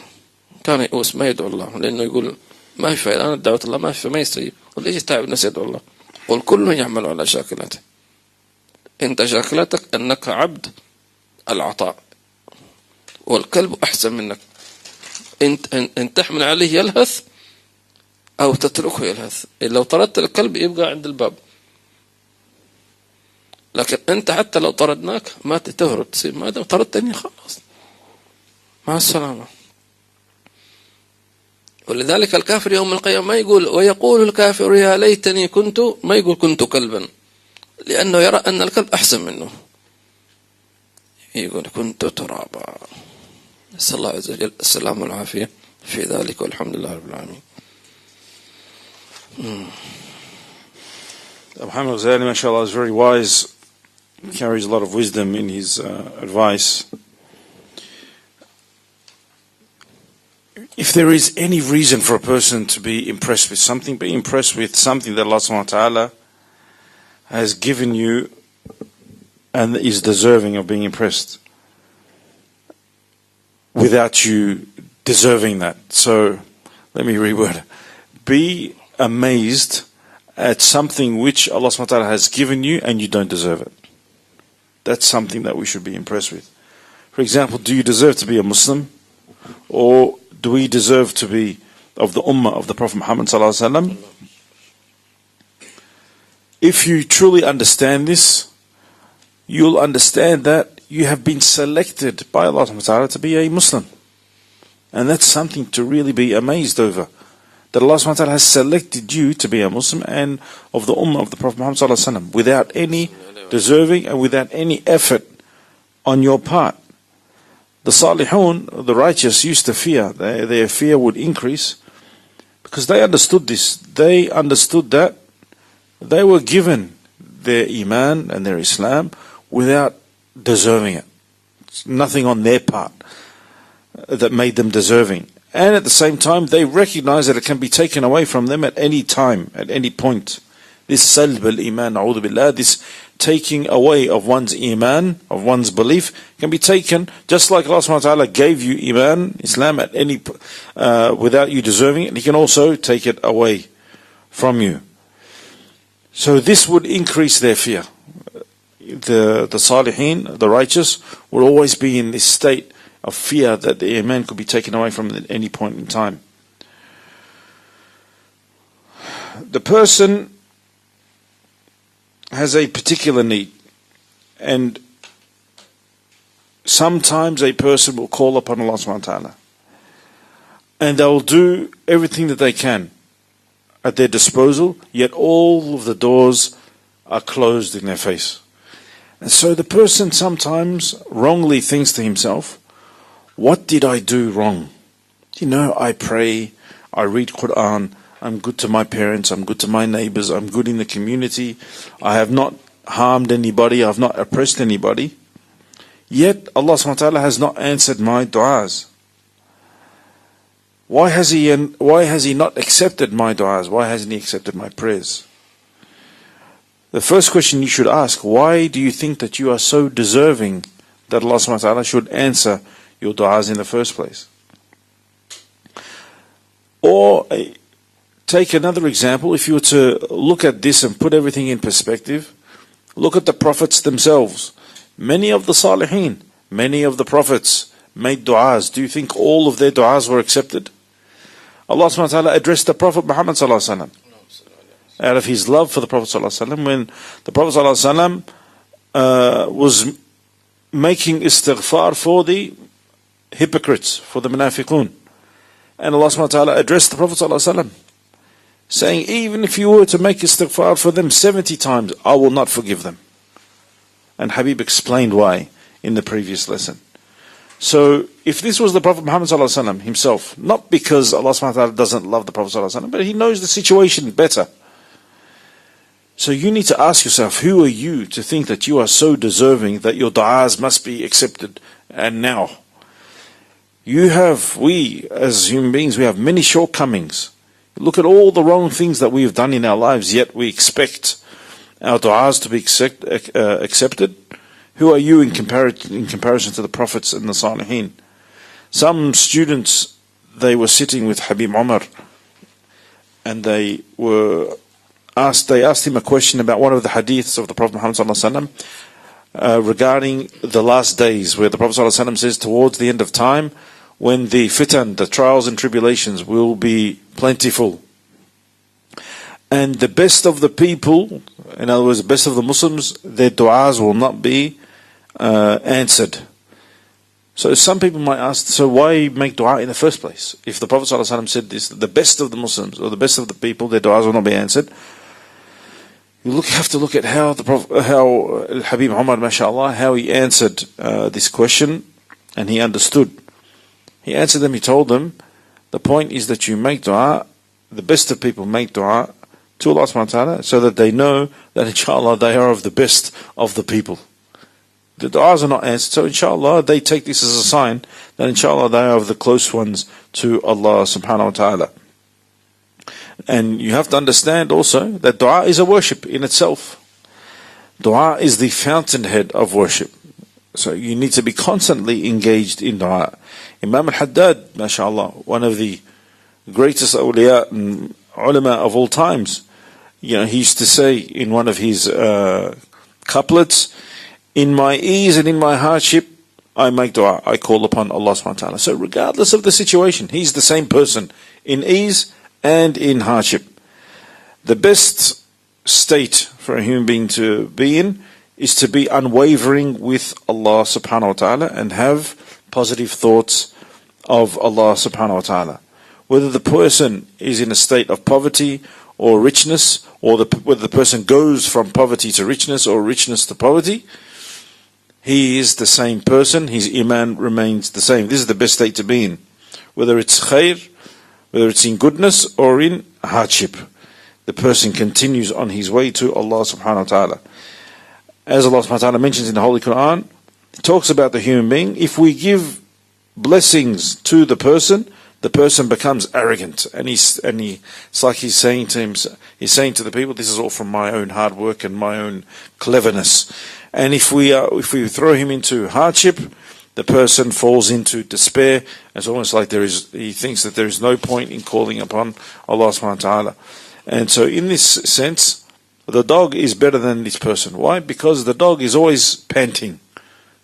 كان يئوس ما يدعو الله، لأنه يقول ما في فائدة، أنا دعوت الله ما يستجيب، وليش تعب الناس يدعو الله؟ قل كل يعمل على شاكلته. أنت شاكلتك أنك عبد العطاء، والكلب أحسن منك، أنت تحمل عليه يلهث أو تتركه يلهث. لو طردت الكلب يبقى عند الباب، لكن أنت حتى لو طردناك ما تهرب، تصير ما دام طردتني خلاص مع السلامة. ولذلك الكافر يوم القيامة ما يقول ويقول الكافر يا ليتني كنت، ما يقول كنت كلبا، لأنه يرى أن الكلب أحسن منه، يقول كنت ترابا. نسأل الله عز وجل السلام والعافية في ذلك، والحمد لله رب العالمين. Muhammad Ghazali, mashallah, is very wise, carries a lot of wisdom in his advice. If there is any reason for a person to be impressed with something, be impressed with something that Allah subhanahu wa ta'ala has given you and is deserving of being impressed without you deserving that. So let me reword. Be amazed at something which Allah subhanahu wa ta'ala has given you and you don't deserve it. That's something that we should be impressed with. For example, do you deserve to be a Muslim? Or do we deserve to be of the ummah of the Prophet Muhammad sallallahu alaihi wasallam? If you truly understand this, you'll understand that you have been selected by Allah subhanahu wa ta'ala to be a Muslim. And that's something to really be amazed over. that Allah subhanahu wa ta'ala has selected you to be a Muslim and of the ummah of the Prophet Muhammad sallallahu alaihi wasallam without any deserving and without any effort on your part. The salihun, the righteous, used to fear. Their fear would increase because they understood this. They understood that they were given their iman and their Islam without deserving it. It's nothing on their part that made them deserving. And at the same time, they recognize that it can be taken away from them at any time, at any point. This salb al-iman, na'udhu billah, this taking away of one's iman, of one's belief, can be taken just like Allah subhanahu wa ta'ala gave you iman, Islam, at any without you deserving it. He can also take it away from you. So this would increase their fear. The salihin, the righteous, will always be in this state of fear that the iman could be taken away from them at any point in time. The person has a particular need, and sometimes a person will call upon Allah subhanahu wa ta'ala and they'll do everything that they can at their disposal, yet all of the doors are closed in their face. And so the person sometimes wrongly thinks to himself, what did I do wrong? I pray, I read Quran, I'm good to my parents, I'm good to my neighbors, I'm good in the community, I have not harmed anybody, I have not oppressed anybody. Yet Allah subhanahu wa ta'ala has not answered my du'as. Why has He not accepted my du'as? Why hasn't He accepted my prayers? The first question you should ask, why do you think that you are so deserving that Allah subhanahu wa ta'ala should answer your du'as in the first place? Or take another example. If you were to look at this and put everything in perspective, look at the prophets themselves. Many of the salihin, many of the prophets made du'as. Do you think all of their du'as were accepted? Allah subhanahu wa ta'ala addressed the Prophet Muhammad sallallahu alaihi wasallam out of His love for the Prophet sallallahu alaihi wasallam, when the Prophet sallallahu alaihi wasallam was making istighfar for the hypocrites, for the munafiqun. And Allah subhanahu wa ta'ala addressed the Prophet sallallahu alaihi wasallam, saying, even if you were to make istighfar for them 70 times, I will not forgive them. And Habib explained why in the previous lesson. So, if this was the Prophet Muhammad sallallahu alaihi wasallam himself, not because Allah subhanahu wa ta'ala doesn't love the Prophet sallallahu alaihi wasallam, but He knows the situation better. So you need to ask yourself, who are you to think that you are so deserving that your du'as must be accepted? And now, we as human beings, we have many shortcomings. Look at all the wrong things that we have done in our lives, yet we expect our du'as to be accepted. Who are you in comparison to the prophets and the salihin? Some students, they were sitting with Habib Umar, and they asked him a question about one of the hadiths of the Prophet Muhammad sallallahu alaihi wasallam regarding the last days, where the Prophet sallallahu alaihi wasallam says towards the end of time, when the fitan, the trials and tribulations, will be plentiful, and the best of the people, in other words, the best of the Muslims, their du'as will not be answered. So some people might ask, so why make dua in the first place? If the Prophet ﷺ said this, the best of the Muslims, or the best of the people, their du'as will not be answered. You have to look at how Habib Umar, mashallah, how he answered this question, and he understood. He answered them, he told them, the point is that you make dua, the best of people make dua to Allah subhanahu wa ta'ala, so that they know that inshallah they are of the best of the people. The du'as are not answered, so inshallah they take this as a sign that inshallah they are of the close ones to Allah subhanahu wa ta'ala. And you have to understand also that dua is a worship in itself. Dua is the fountainhead of worship. So you need to be constantly engaged in dua. Imam al-Haddad, mashallah, one of the greatest awliya and ulama of all times, he used to say in one of his couplets, in my ease and in my hardship, I make dua, I call upon Allah subhanahu wa ta'ala. So regardless of the situation, He's the same person in ease and in hardship. The best state for a human being to be in is to be unwavering with Allah subhanahu wa ta'ala and have positive thoughts of Allah subhanahu wa ta'ala. whether the person is in a state of poverty or richness, or whether the person goes from poverty to richness or richness to poverty, he is the same person. His iman remains the same. This is the best state to be in. Whether it's khair, whether it's in goodness or in hardship, the person continues on his way to Allah subhanahu wa ta'ala. As Allah subhanahu wa ta'ala mentions in the Holy Quran, He talks about the human being. If we give blessings to the person becomes arrogant, and it's like he's saying to the people, this is all from my own hard work and my own cleverness. And if we throw him into hardship, the person falls into despair. It's almost like he thinks that there is no point in calling upon Allah subhanahu wa ta'ala. And so in this sense, the dog is better than this person. Why? Because the dog is always panting.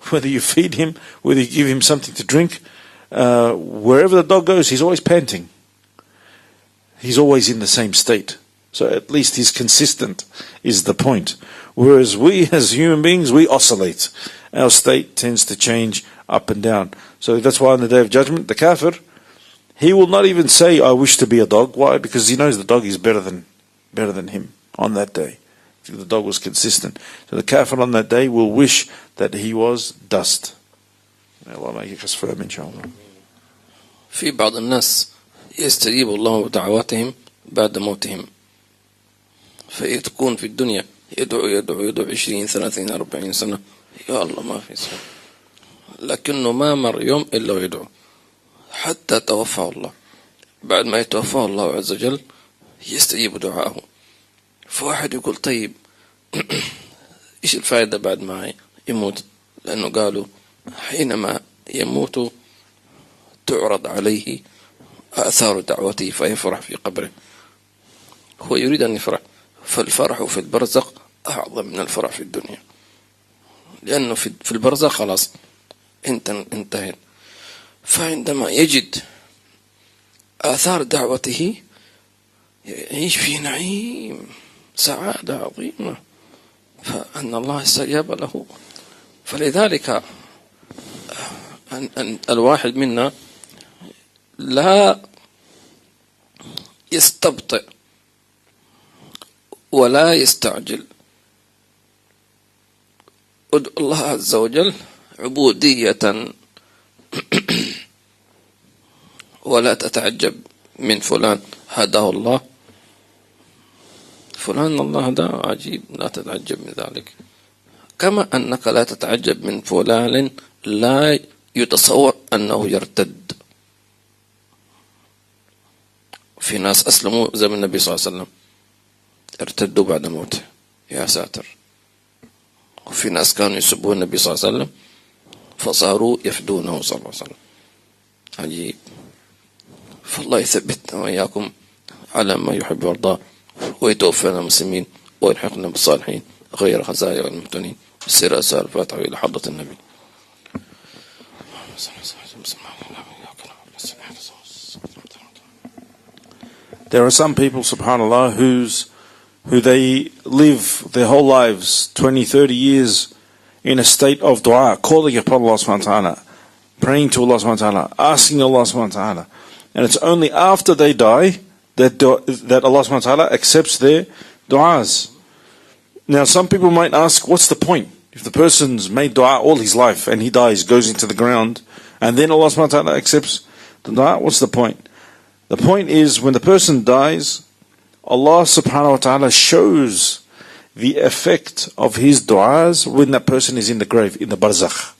Whether you feed him, whether you give him something to drink, wherever the dog goes, he's always panting. He's always in the same state. So at least he's consistent, is the point. Whereas we as human beings, we oscillate. Our state tends to change up and down. So that's why on the Day of Judgment, the kafir, he will not even say, I wish to be a dog. Why? Because he knows the dog is better than him on that day. If the dog was consistent. So the kafir on that day will wish that he was dust. May Allah make us firm, inshallah. في بعض الناس يستجيب الله دعواتهم بعد موتهم، فيتكون في الدنيا يدعو 20 30 40 سنة، يا الله ما في صحيح، لكنه ما مر يوم إلا ويدعو حتى توفاه الله. بعد ما يتوفاه الله عز وجل يستجيب دعاءه. فواحد يقول طيب إيش الفائدة بعد ما يموت؟ لأنه قالوا حينما يموت تعرض عليه آثار دعوته فيفرح في قبره. هو يريد أن يفرح، فالفرح في البرزخ أعظم من الفرح في الدنيا، لأنه في البرزخ خلاص انتهت. فعندما يجد آثار دعوته يعيش في نعيم، سعادة عظيمة، فأن الله استجاب له. فلذلك الواحد منا لا يستبطئ ولا يستعجل. ادعو الله عز وجل عبودية، ولا تتعجب من فلان هداه الله، فلان الله هداه عجيب، لا تتعجب من ذلك. كما أنك لا تتعجب من فلان لا يتصور أنه يرتد. في ناس أسلموا زمن النبي صلى الله عليه وسلم ارتدوا بعد موته، يا ساتر. وفي ناس كانوا يسبون النبي صلى الله عليه وسلم فصاروا يفدونه صلى الله عليه وسلم. عجيب. فالله يثبتنا وإياكم على ما يحب ويرضى، ويتوفنا مسلمين ويلحقنا بالصالحين غير خزايا والمفتونين. السيرة سؤال الفاتحة إلى حضرة النبي. There are some people, subhanAllah, who they live their whole lives, 20, 30 years, in a state of dua, calling upon Allah subhanahu wa ta'ala, praying to Allah subhanahu wa ta'ala, asking Allah subhanahu wa ta'ala. And it's only after they die that Allah subhanahu wa ta'ala accepts their du'as. Now some people might ask, what's the point? If the person's made dua all his life and he dies, goes into the ground, and then Allah subhanahu wa ta'ala accepts the dua, what's the point? The point is, when the person dies, Allah subhanahu wa ta'ala shows the effect of his du'as when that person is in the grave, in the barzakh.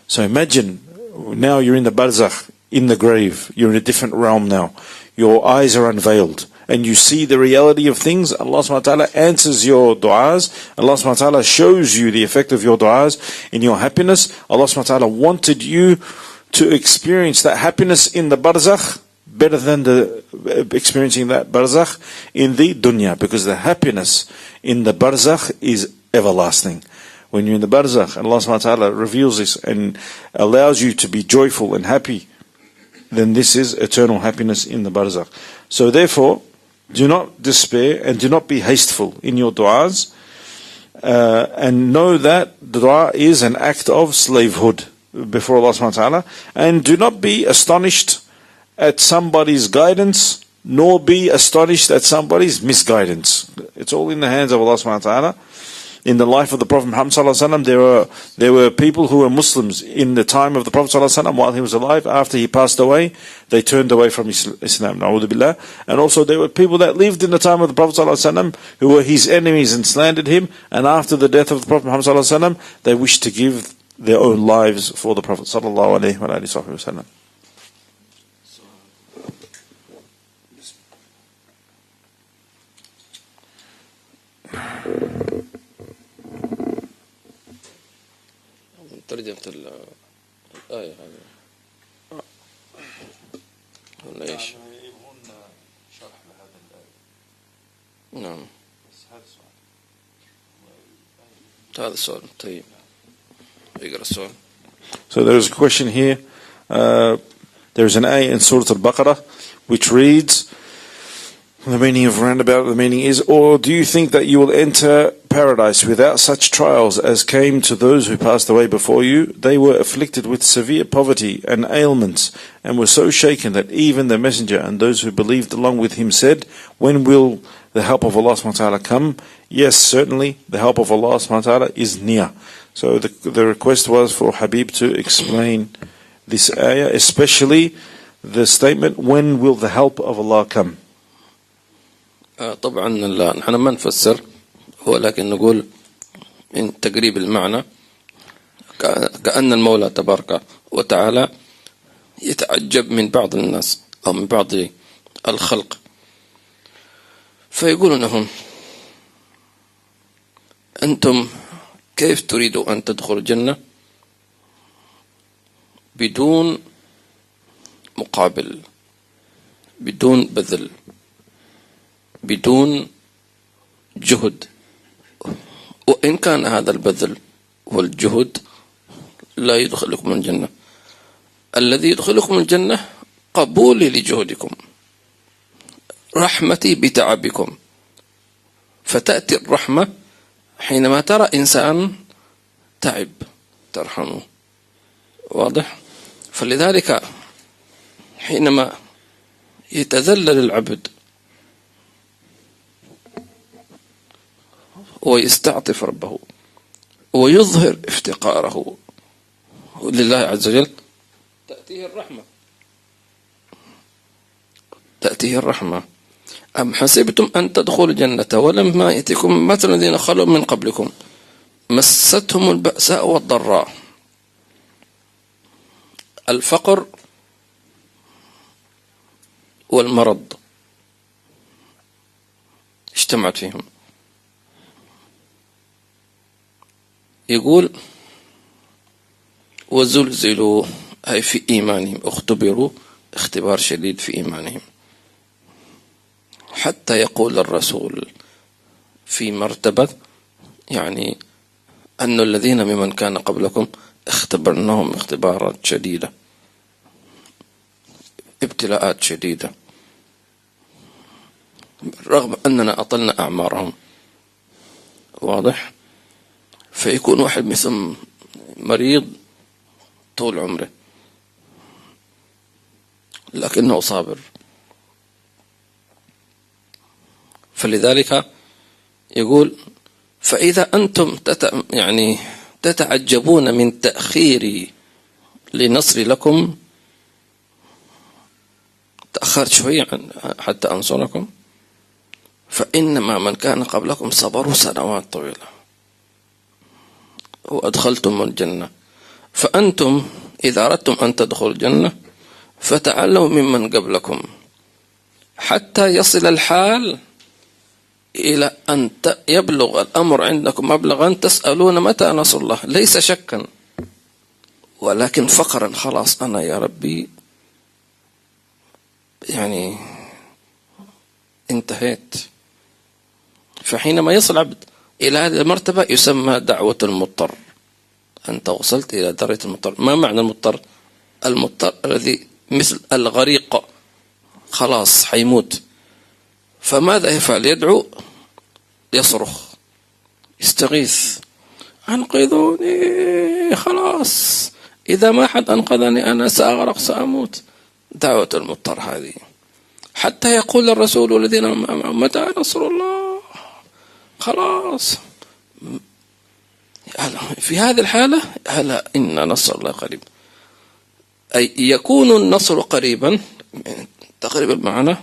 So imagine, now you're in the barzakh, in the grave, you're in a different realm now. Your eyes are unveiled, and you see the reality of things. Allah subhanahu wa ta'ala answers your du'as. Allah subhanahu wa ta'ala shows you the effect of your du'as in your happiness. Allah subhanahu wa ta'ala wanted you to experience that happiness in the barzakh better than experiencing that barzakh in the dunya, because the happiness in the barzakh is everlasting. When you're in the barzakh and Allah subhanahu wa ta'ala reveals this and allows you to be joyful and happy, then this is eternal happiness in the barzakh. So therefore, do not despair and do not be hasteful in your du'as, and know that the dua is an act of slavehood before Allah subhanahu wa ta'ala, and do not be astonished at somebody's guidance, nor be astonished at somebody's misguidance. It's all in the hands of Allah subhanahu wa ta'ala. In the life of the Prophet Muhammad sallallahu alaihi wasallam, there were people who were Muslims in the time of the Prophet sallallahu alaihi wasallam while he was alive. After he passed away, they turned away from Islam. Na'udhu billah. And also there were people that lived in the time of the Prophet sallallahu alaihi wasallam who were his enemies and slandered him. And after the death of the Prophet Muhammad sallallahu alaihi wasallam, they wished to give their own lives for the Prophet sallallahu alaihi wasallam. ترجمة الآية هذه ولا إيش؟ شرح لهذا الآية. نعم. هذا السؤال. طيب. اقرأ السؤال. So there is a question here. There is an ayah in Surah Al-Baqarah which reads, the meaning of roundabout, the meaning is, or do you think that you will enter paradise without such trials as came to those who passed away before you? They were afflicted with severe poverty and ailments, and were so shaken that even the messenger and those who believed along with him said, when will the help of Allah subhanahu wa ta'ala come? Yes, certainly the help of Allah subhanahu wa ta'ala is near. So the request was for Habib to explain this ayah, especially the statement, when will the help of Allah come? طبعا نحن ما نفسر، ولكن نقول من تقريب المعنى كأن المولى تبارك وتعالى يتعجب من بعض الناس أو من بعض الخلق، فيقول لهم أنتم كيف تريدوا أن تدخلوا الجنة بدون مقابل، بدون بذل، بدون جهد؟ وإن كان هذا البذل والجهد لا يدخلكم الجنة. الذي يدخلكم الجنة قبولي لجهدكم، رحمتي بتعبكم. فتأتي الرحمة حينما ترى إنسان تعب ترحمه. واضح؟ فلذلك حينما يتذلل العبد ويستعطف ربه ويظهر افتقاره لله عز وجل، تأتيه الرحمة، تأتيه الرحمة. أم حسبتم أن تدخلوا الجنة ولما يأتكم مثل الذين خلوا من قبلكم مستهم البأساء والضراء، الفقر والمرض اجتمعت فيهم. يقول وزلزلوا، أي في إيمانهم، اختبروا اختبار شديد في إيمانهم، حتى يقول الرسول في مرتبة يعني أن الذين ممن كان قبلكم اختبرناهم اختبارات شديدة، ابتلاءات شديدة، رغم أننا أطلنا أعمارهم. واضح؟ فيكون واحد مثل مريض طول عمره لكنه صابر. فلذلك يقول فإذا أنتم تتعجبون من تأخيري لنصري لكم، تأخرت شوية حتى أنصركم، فإنما من كان قبلكم صبروا سنوات طويلة وأدخلتم الجنة. فأنتم إذا أردتم أن تدخلوا الجنة فتعلموا ممن قبلكم حتى يصل الحال إلى أن يبلغ الأمر عندكم مبلغا تسألون متى نصر الله، ليس شكا ولكن فقرا. خلاص أنا يا ربي يعني انتهيت. فحينما يصل عبد إلى هذه المرتبة يسمى دعوة المضطر. أنت وصلت إلى درجة المضطر. ما معنى المضطر؟ المضطر الذي مثل الغريق، خلاص حيموت، فماذا يفعل؟ يدعو، يصرخ، يستغيث، أنقذوني، خلاص إذا ما حد أنقذني أنا سأغرق سأموت. دعوة المضطر هذه، حتى يقول الرسول والذين متى نصر الله. خلاص في هذه الحالة هلا إن نصر الله قريب، أي يكون النصر قريبا تقريبا المعنى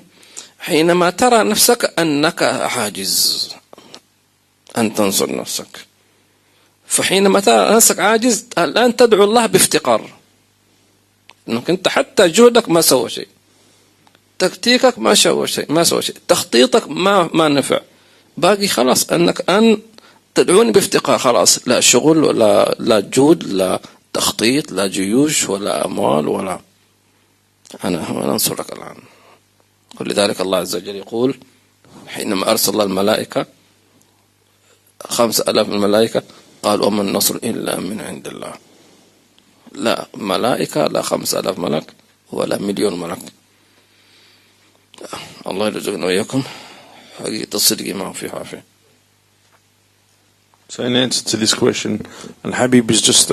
حينما ترى نفسك أنك عاجز أن تنصر نفسك. فحينما ترى نفسك عاجز الآن تدعو الله بافتقار، أنك أنت حتى جهدك ما سوى شيء، تكتيكك ما سوى شيء، تخطيطك ما نفع، باقي خلاص أنك أن تدعوني بافتقار. خلاص لا شغل ولا لا جهد لا تخطيط لا جيوش ولا أموال ولا أنا أنصرك الآن. ولذلك الله عز وجل يقول حينما أرسل الله الملائكة 5000 الملائكة قال وما النصر إلا من عند الله. لا ملائكة لا 5000 ملك ولا مليون ملك. الله يرزقنا وإياكم حقيقة الصدق ما في عافية. So in answer to this question, Al-Habib is just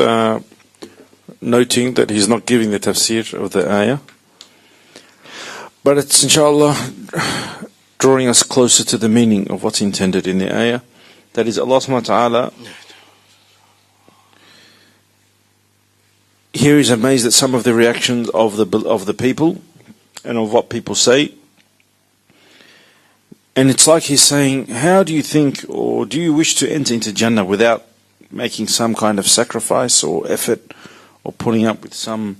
noting that he's not giving the tafsir of the ayah, but it's inshallah drawing us closer to the meaning of what's intended in the ayah. That is, Allah subhanahu wa ta'ala here is amazed at some of the reactions of the people and of what people say. And it's like he's saying, how do you think or do you wish to enter into Jannah without making some kind of sacrifice or effort or putting up with some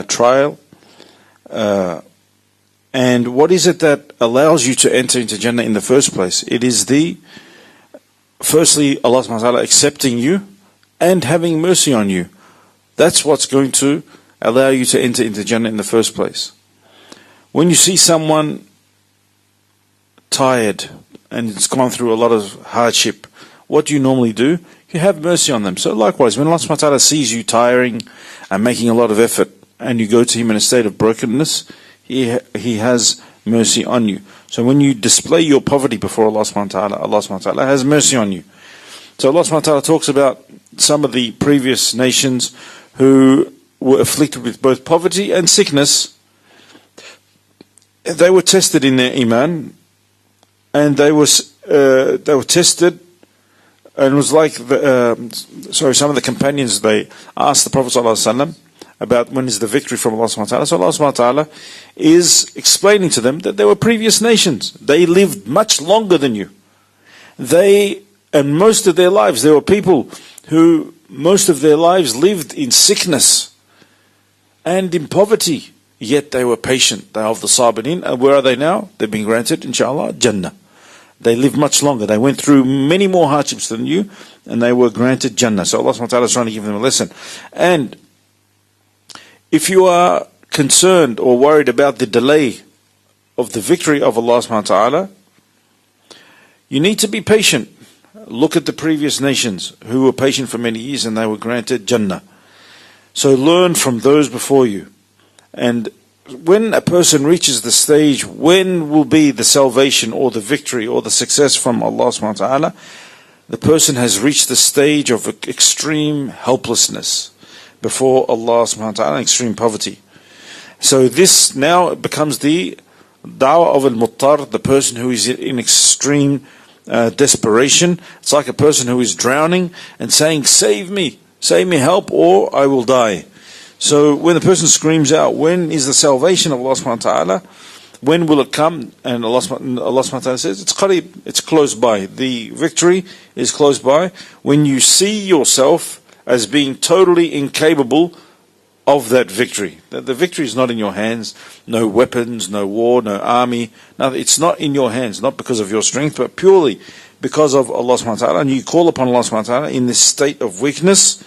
trial? And what is it that allows you to enter into Jannah in the first place? It is firstly Allah subhanahu wa ta'ala accepting you and having mercy on you. That's what's going to allow you to enter into Jannah in the first place. When you see someone tired and it's gone through a lot of hardship, what do you normally do? You have mercy on them. So likewise, when Allah subhanahu wa ta'ala sees you tiring and making a lot of effort and you go to Him in a state of brokenness, He has mercy on you. So when you display your poverty before Allah subhanahu wa ta'ala, Allah subhanahu wa ta'ala has mercy on you. So Allah subhanahu wa ta'ala talks about some of the previous nations who were afflicted with both poverty and sickness. They were tested in their iman, and they were tested, and it was like some of the companions, they asked the Prophet ﷺ about when is the victory from Allah subhanahu wa ta'ala. So Allah subhanahu wa ta'ala is explaining to them that there were previous nations. They lived much longer than you. And most of their lives, there were people who most of their lives lived in sickness and in poverty, yet they were patient. They are of the sabirin. And where are they now? They've been granted, inshallah, Jannah. They lived much longer. They went through many more hardships than you, and they were granted Jannah. So Allah subhanahu wa ta'ala is trying to give them a lesson. And if you are concerned or worried about the delay of the victory of Allah subhanahu wa ta'ala, you need to be patient. Look at the previous nations who were patient for many years and they were granted Jannah. So learn from those before you. And when a person reaches the stage, when will be the salvation or the victory or the success from Allah subhanahu wa ta'ala? The person has reached the stage of extreme helplessness before Allah subhanahu wa ta'ala, extreme poverty. So this now becomes the da'wah of al-muttar, the person who is in extreme desperation. It's like a person who is drowning and saying, save me, help, or I will die. So when the person screams out, when is the salvation of Allah subhanahu wa ta'ala? When will it come? And Allah subhanahu wa ta'ala says, it's qareeb, it's close by. The victory is close by. When you see yourself as being totally incapable of that victory. The victory is not in your hands. No weapons, no war, no army. No, it's not in your hands, not because of your strength, but purely because of Allah subhanahu wa ta'ala. And you call upon Allah subhanahu wa ta'ala in this state of weakness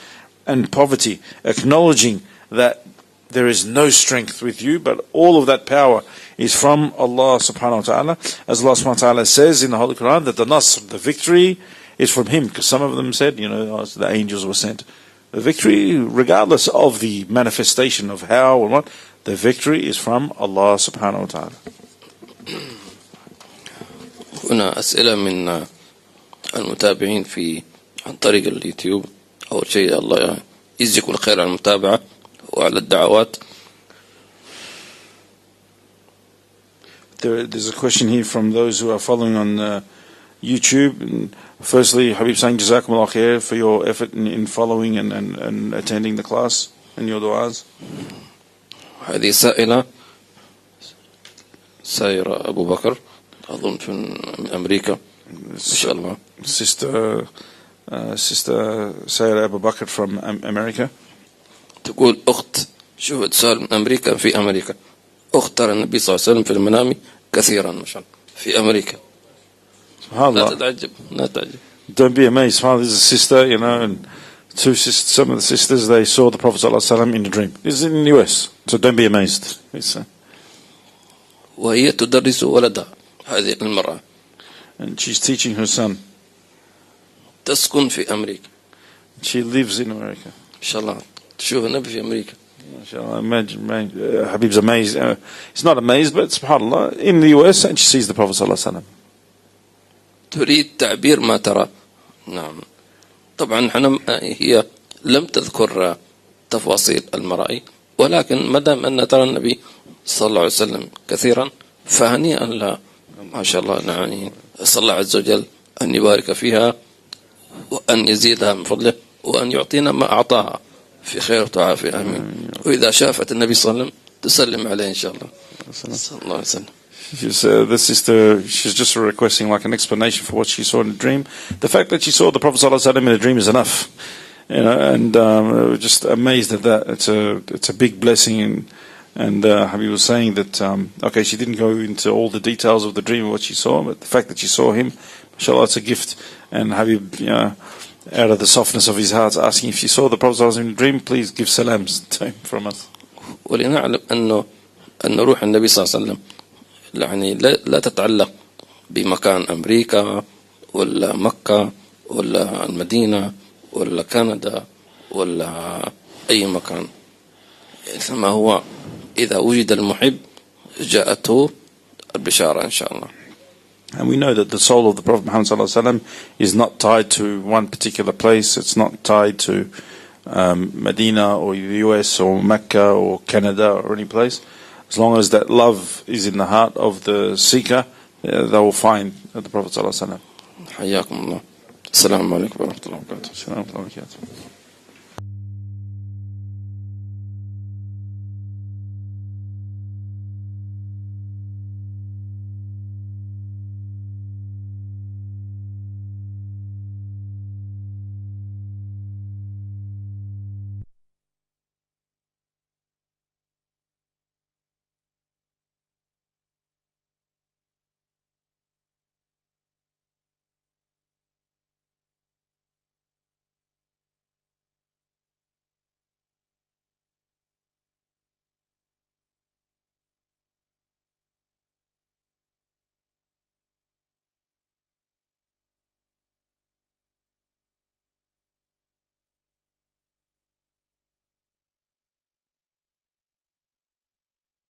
and poverty, acknowledging that there is no strength with you, but all of that power is from Allah subhanahu wa ta'ala. As Allah subhanahu wa ta'ala says in the Holy Quran, that the nasr, the victory, is from Him. Because some of them said, the angels were sent. The victory, regardless of the manifestation of how or what, the victory is from Allah subhanahu wa ta'ala. هنا أسئلة من المتابعين عن طريق اليوتيوب. أول شيء الله يجزيكم الخير على المتابعة وعلى الدعوات. There's a question here from those who are following on YouTube. And firstly, Habib saying Jazakumullah khair for your effort in following and attending the class and your du'as. هذه سائرة أبو بكر أظن في أمريكا إن شاء الله. Sister Sayyida Abu Bakr from America. تقول أخت شوفت سؤال من أمريكا في أمريكا. أخت ترى النبي صلى الله عليه وسلم في المنام كثيرا ما شاء الله في أمريكا. لا تتعجب لا تعجب. Don't be amazed. Father, there's a sister, you know, and two sisters. Some of the sisters they saw the Prophet ﷺ in a dream. This is in the US, so don't be amazed. وهي تدرس ولدها هذه المرأة. And she's teaching her son. تسكن في أمريكا. She lives in America. إن شاء الله تشوف النبي في أمريكا. Imagine, Habib's amazed. He's not amazed, but subhanAllah, in the US, and she sees the Prophet ﷺ. تريد تعبير ما ترى. نعم. طبعا هي لم تذكر تفاصيل المرأي، ولكن ما دام أن ترى النبي صلى الله عليه وسلم كثيرا فهنيئا لها ما شاء الله. يعني صلى الله عز وجل أن يبارك فيها وأن يزيدها من فضله وأن يعطينا ما أعطاها في خير وعافية آمين. وإذا شافت النبي صلى الله عليه وسلم تسلم عليه إن شاء الله صلى الله عليه وسلم. The sister, she's just requesting like an explanation for what she saw in a dream. The fact that she saw the Prophet ﷺ in a dream is enough, you know, and just amazed at that. It's a big blessing, and Habib was saying that okay, she didn't go into all the details of the dream of what she saw, but the fact that she saw him, mashallah, it's a gift. And Habib, you know, out of the softness of his heart, asking if she saw the Prophet ﷺ in a dream, please give salams to him from us. ولنعلم أن روح النبي صلى الله عليه وسلم يعني لا تتعلق بمكان أمريكا ولا مكة ولا المدينة ولا كندا ولا أي مكان، إنما هو إذا وجد المحب جاءته البشارة إن شاء الله. And we know that the soul of the Prophet Muhammad ﷺ is not tied to one particular place. It's not tied to Medina or the US or Mecca or Canada or any place. As long as that love is in the heart of the seeker, they will find the Prophet ﷺ. حياكم الله. السلام عليكم ورحمة الله وبركاته. السلام عليكم.